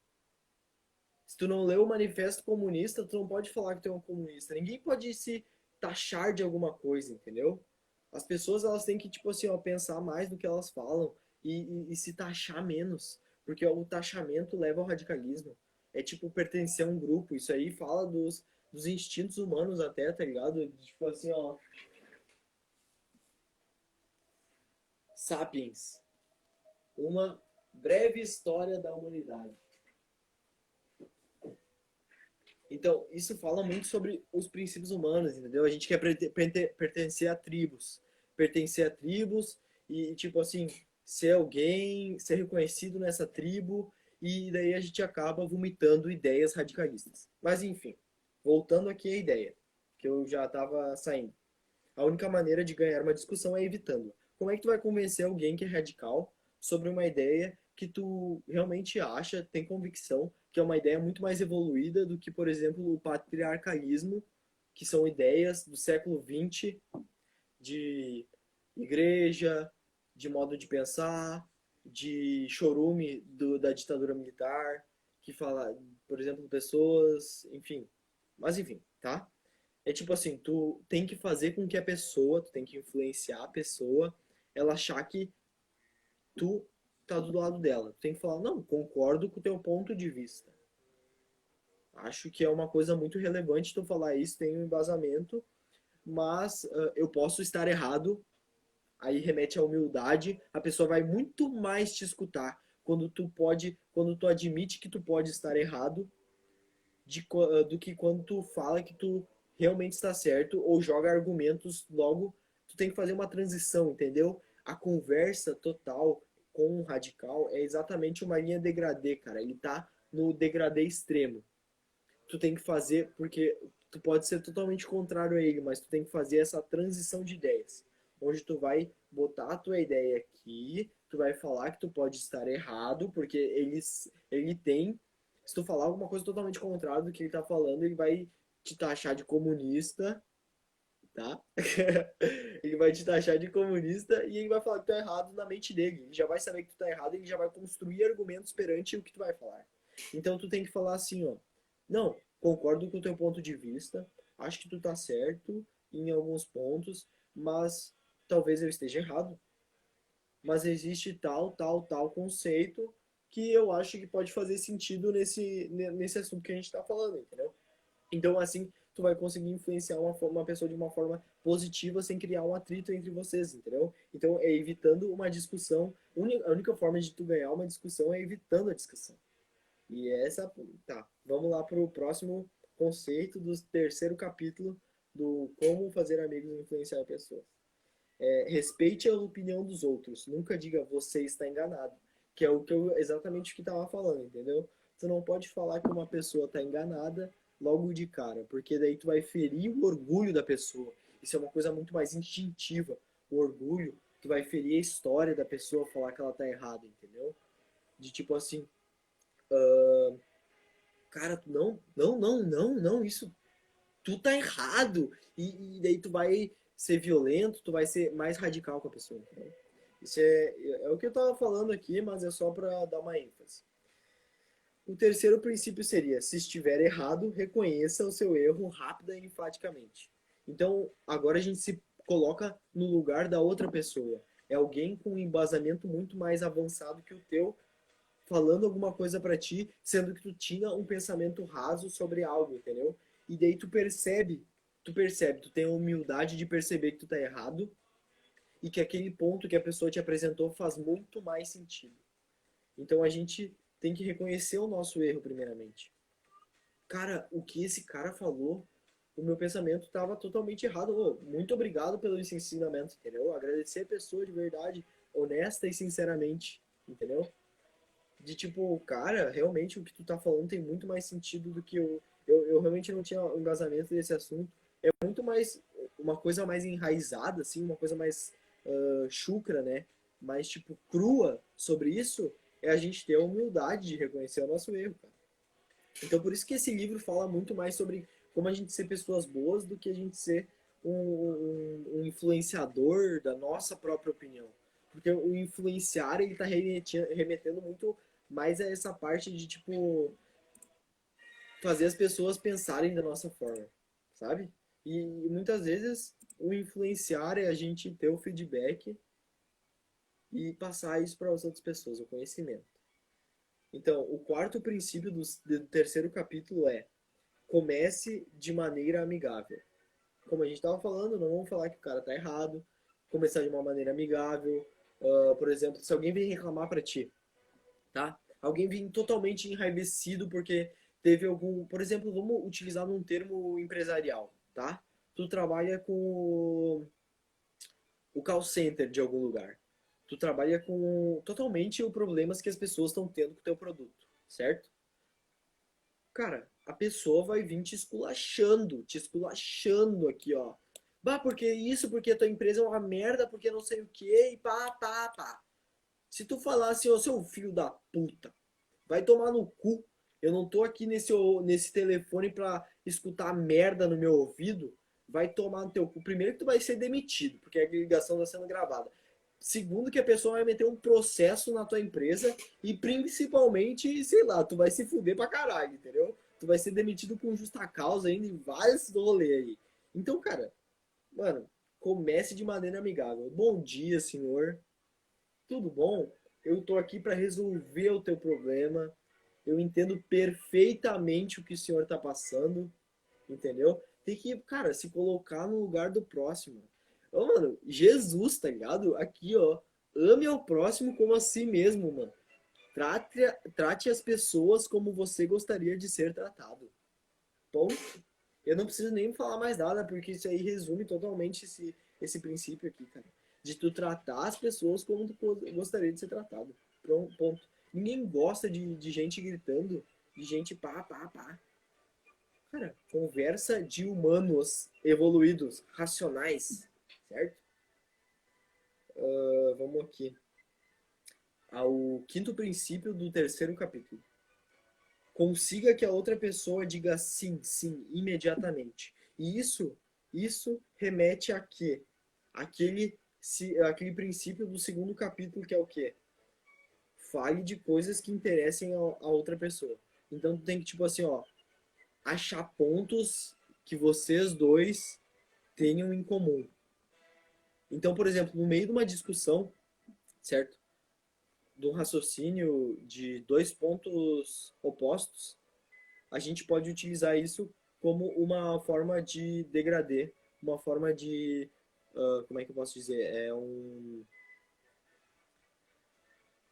Se tu não leu o Manifesto Comunista, tu não pode falar que tu é um comunista. Ninguém pode se taxar de alguma coisa, entendeu? As pessoas elas têm que tipo assim, ó, pensar mais do que elas falam e se taxar menos, porque o taxamento leva ao radicalismo. É tipo pertencer a um grupo. Isso aí fala dos instintos humanos até, tá ligado? Tipo assim, ó, Sapiens, uma breve história da humanidade. Então, isso fala muito sobre os princípios humanos, entendeu? A gente quer pertencer a tribos. Pertencer a tribos e, tipo assim, ser alguém, ser reconhecido nessa tribo, e daí a gente acaba vomitando ideias radicalistas. Mas, enfim, voltando aqui à ideia, que eu já estava saindo. A única maneira de ganhar uma discussão é evitando. Como é que tu vai convencer alguém que é radical sobre uma ideia que tu realmente acha, tem convicção, que é uma ideia muito mais evoluída do que, por exemplo, o patriarcalismo, que são ideias do século XX de igreja, de modo de pensar, de chorume da ditadura militar, que fala, por exemplo, pessoas, enfim. Mas enfim, tá? É tipo assim, tu tem que fazer com que a pessoa, tu tem que influenciar a pessoa, ela achar que tu tá do lado dela. Tu tem que falar, não, concordo com o teu ponto de vista. Acho que é uma coisa muito relevante tu falar isso, tem um embasamento, mas eu posso estar errado. Aí remete à humildade, a pessoa vai muito mais te escutar quando tu admite que tu pode estar errado, do que quando tu fala que tu realmente está certo ou joga argumentos logo. Tu tem que fazer uma transição, entendeu? A conversa total com um radical é exatamente uma linha degradê, cara. Ele tá no degradê extremo. Tu tem que fazer, porque tu pode ser totalmente contrário a ele, mas tu tem que fazer essa transição de ideias, onde tu vai botar a tua ideia aqui, tu vai falar que tu pode estar errado, porque ele tem, se tu falar alguma coisa totalmente contrária do que ele tá falando, ele vai te taxar de comunista, tá? Ele vai te taxar de comunista e ele vai falar que tu tá errado na mente dele. Ele já vai saber que tu tá errado e ele já vai construir argumentos perante o que tu vai falar. Então tu tem que falar assim, ó. Não, concordo com o teu ponto de vista, acho que tu tá certo em alguns pontos, mas talvez eu esteja errado. Mas existe tal conceito que eu acho que pode fazer sentido nesse assunto que a gente tá falando, entendeu? Então, assim, tu vai conseguir influenciar uma pessoa de uma forma positiva sem criar um atrito entre vocês, entendeu? Então, é evitando uma discussão. A única forma de tu ganhar uma discussão é evitando a discussão. E essa, tá. Vamos lá pro próximo conceito do terceiro capítulo do Como Fazer Amigos e Influenciar Pessoas. Respeite a opinião dos outros. Nunca diga você está enganado. Que é exatamente o que estava falando, entendeu? Tu não pode falar que uma pessoa está enganada logo de cara, porque daí tu vai ferir o orgulho da pessoa. Isso é uma coisa muito mais instintiva. O orgulho, tu vai ferir a história da pessoa falar que ela tá errada, entendeu? De tipo assim, cara, não, isso tu tá errado. E daí tu vai ser violento, tu vai ser mais radical com a pessoa. Entendeu? Isso é o que eu tava falando aqui, mas é só para dar uma ênfase. O terceiro princípio seria: se estiver errado, reconheça o seu erro rápida e enfaticamente. Então, agora a gente se coloca no lugar da outra pessoa. É alguém com um embasamento muito mais avançado que o teu, falando alguma coisa para ti, sendo que tu tinha um pensamento raso sobre algo, entendeu? E daí tu tem a humildade de perceber que tu tá errado e que aquele ponto que a pessoa te apresentou faz muito mais sentido. Então a gente tem que reconhecer o nosso erro primeiramente. Cara, o que esse cara falou, o meu pensamento estava totalmente errado. Oh, muito obrigado pelo esse ensinamento, entendeu? Agradecer a pessoa de verdade, honesta e sinceramente, entendeu? De tipo, cara, realmente o que tu tá falando tem muito mais sentido do que eu realmente não tinha um embasamento desse assunto. É muito mais, uma coisa mais enraizada, assim, uma coisa mais chucra, né? Mais, tipo, crua sobre isso, é a gente ter a humildade de reconhecer o nosso erro, cara. Então, por isso que esse livro fala muito mais sobre como a gente ser pessoas boas do que a gente ser um influenciador da nossa própria opinião. Porque o influenciar, ele tá remetendo muito mais a essa parte de, tipo, fazer as pessoas pensarem da nossa forma, sabe? E muitas vezes o influenciar é a gente ter o feedback e passar isso para as outras pessoas, o conhecimento. Então, o quarto princípio do terceiro capítulo é: comece de maneira amigável. Como a gente estava falando, não vamos falar que o cara tá errado. Começar de uma maneira amigável. Por exemplo, se alguém vem reclamar para ti, tá? Alguém vem totalmente enraivecido porque teve algum... Por exemplo, vamos utilizar num termo empresarial, tá? Tu trabalha com o call center de algum lugar. Tu trabalha com totalmente os problemas que as pessoas estão tendo com o teu produto, certo? Cara, a pessoa vai vir te esculachando aqui, ó. Bah, porque isso, porque a tua empresa é uma merda, porque não sei o quê, e pá, pá, pá. Se tu falar assim, ô seu filho da puta, vai tomar no cu. Eu não tô aqui nesse telefone pra escutar merda no meu ouvido. Vai tomar no teu cu. Primeiro que tu vai ser demitido, porque a ligação tá sendo gravada. Segundo que a pessoa vai meter um processo na tua empresa e principalmente, sei lá, tu vai se fuder pra caralho, entendeu? Tu vai ser demitido com justa causa ainda em vários rolês aí. Então, cara, mano, comece de maneira amigável. Bom dia, senhor. Tudo bom? Eu tô aqui para resolver o teu problema. Eu entendo perfeitamente o que o senhor tá passando, entendeu? Tem que, cara, se colocar no lugar do próximo. Ô, mano, Jesus, tá ligado? Aqui, ó. Ame ao próximo como a si mesmo, mano. Trate as pessoas como você gostaria de ser tratado. Ponto. Eu não preciso nem falar mais nada, porque isso aí resume totalmente esse princípio aqui, cara. De tu tratar as pessoas como tu gostaria de ser tratado. Ponto. Ninguém gosta de gente gritando, de gente pá, pá, pá. Cara, conversa de humanos evoluídos, racionais, certo? Vamos aqui. Ao quinto princípio do terceiro capítulo. Consiga que a outra pessoa diga sim, sim, imediatamente. E isso Isso remete a quê? Aquele princípio do segundo capítulo, que é o quê? Fale de coisas que interessem a outra pessoa. Então tu tem que, tipo assim, ó, achar pontos que vocês dois tenham em comum. Então, por exemplo, no meio de uma discussão, certo? De um raciocínio de dois pontos opostos, a gente pode utilizar isso como uma forma de degradê, uma forma de, como é que eu posso dizer?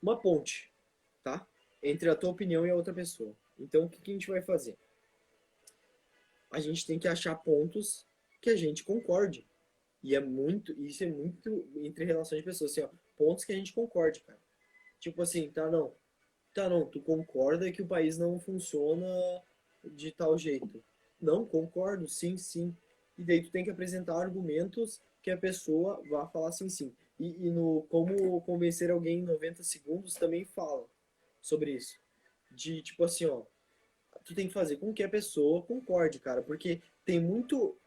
Uma ponte, tá? Entre a tua opinião e a outra pessoa. Então, o que a gente vai fazer? A gente tem que achar pontos que a gente concorde. Isso é muito entre relações de pessoas, assim, ó, pontos que a gente concorde, cara. Tipo assim, tá não, tu concorda que o país não funciona de tal jeito. Não, concordo, sim, sim. E daí tu tem que apresentar argumentos que a pessoa vá falar sim, sim. E no Como Convencer Alguém em 90 Segundos também fala sobre isso. De tipo assim, ó, tu tem que fazer com que a pessoa concorde, cara, porque tem muito,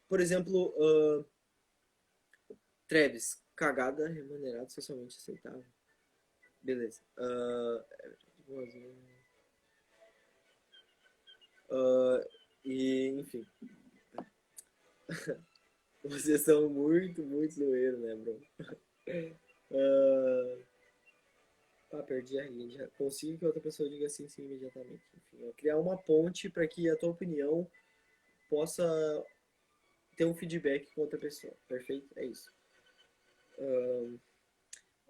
por exemplo, Treves, cagada remunerada socialmente aceitável. Beleza. E, enfim, vocês são muito, muito zoeiro, né, bro? Uh, perdi a linha. Já consigo que outra pessoa diga sim, sim, imediatamente. Enfim, criar uma ponte para que a tua opinião possa ter um feedback com outra pessoa. Perfeito? É isso.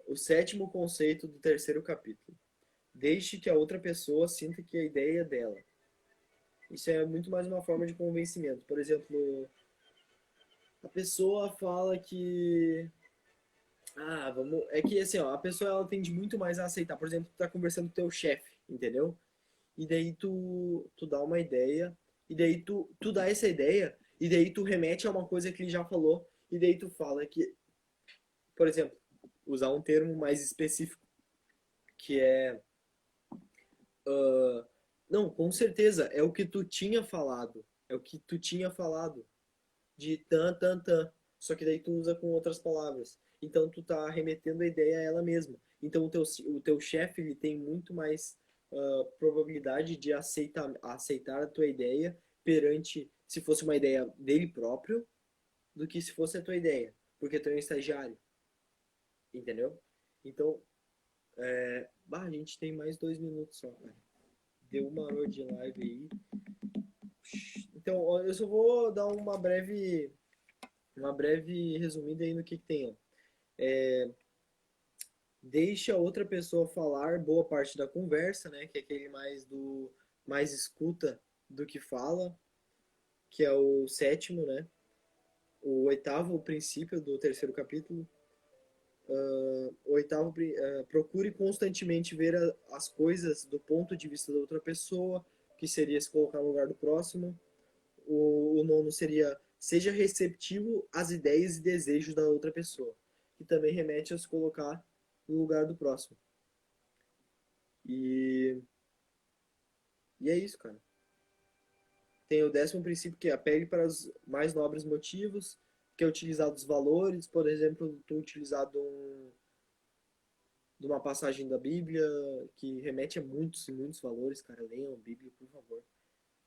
O sétimo conceito do terceiro capítulo. Deixe que a outra pessoa sinta que a ideia é dela. Isso é muito mais uma forma de convencimento. Por exemplo, a pessoa fala que vamos. É que assim, ó, a pessoa ela tende muito mais a aceitar. Por exemplo, tu tá conversando com teu chefe, entendeu? E daí tu dá uma ideia, e daí tu dá essa ideia, e daí tu remete a uma coisa que ele já falou, e daí tu fala que, por exemplo, usar um termo mais específico, que é. Não, com certeza, é o que tu tinha falado. É o que tu tinha falado. De tan, tan, tan. Só que daí tu usa com outras palavras. Então tu tá remetendo a ideia a ela mesma. Então o teu chefe ele tem muito mais probabilidade de aceitar a tua ideia perante se fosse uma ideia dele próprio do que se fosse a tua ideia. Porque tu é um estagiário. Entendeu? Então, a gente tem mais 2 minutos só, cara. Deu 1 hora de live aí. Então, ó, eu só vou dar uma breve resumida aí no que tem, ó. Deixe a outra pessoa falar boa parte da conversa, né? Que é aquele mais escuta do que fala, que é o sétimo, né? O oitavo princípio do terceiro capítulo. O oitavo, procure constantemente ver as coisas do ponto de vista da outra pessoa, que seria se colocar no lugar do próximo. O nono seria seja receptivo às ideias e desejos da outra pessoa, que também remete a se colocar no lugar do próximo. E, e é isso, cara. Tem o 10º princípio, que é apegue para os mais nobres motivos, que é utilizar dos valores, por exemplo, tu utilizar de uma passagem da Bíblia que remete a muitos e muitos valores, cara. Leiam a Bíblia, por favor.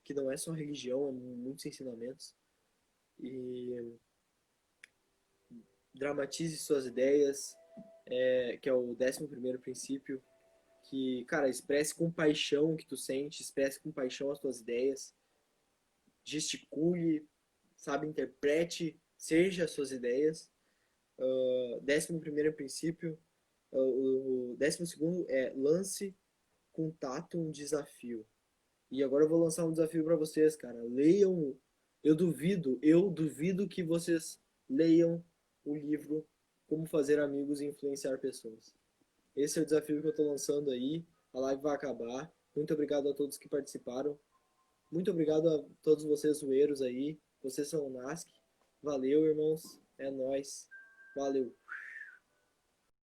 Que não é só religião, é muitos ensinamentos. E dramatize suas ideias, que é o 11º princípio, que, cara, expresse com paixão o que tu sente, expresse com paixão as tuas ideias, gesticule, sabe, interprete, seja as suas ideias. 11º princípio, o 12º é lance com tato um desafio. E agora eu vou lançar um desafio para vocês, cara. Leiam, eu duvido que vocês leiam o livro Como Fazer Amigos e Influenciar Pessoas. Esse é o desafio que eu estou lançando aí. A live vai acabar. Muito obrigado a todos que participaram. Muito obrigado a todos vocês zoeiros aí. Vocês são o NASC. Valeu, irmãos. É nóis. Valeu.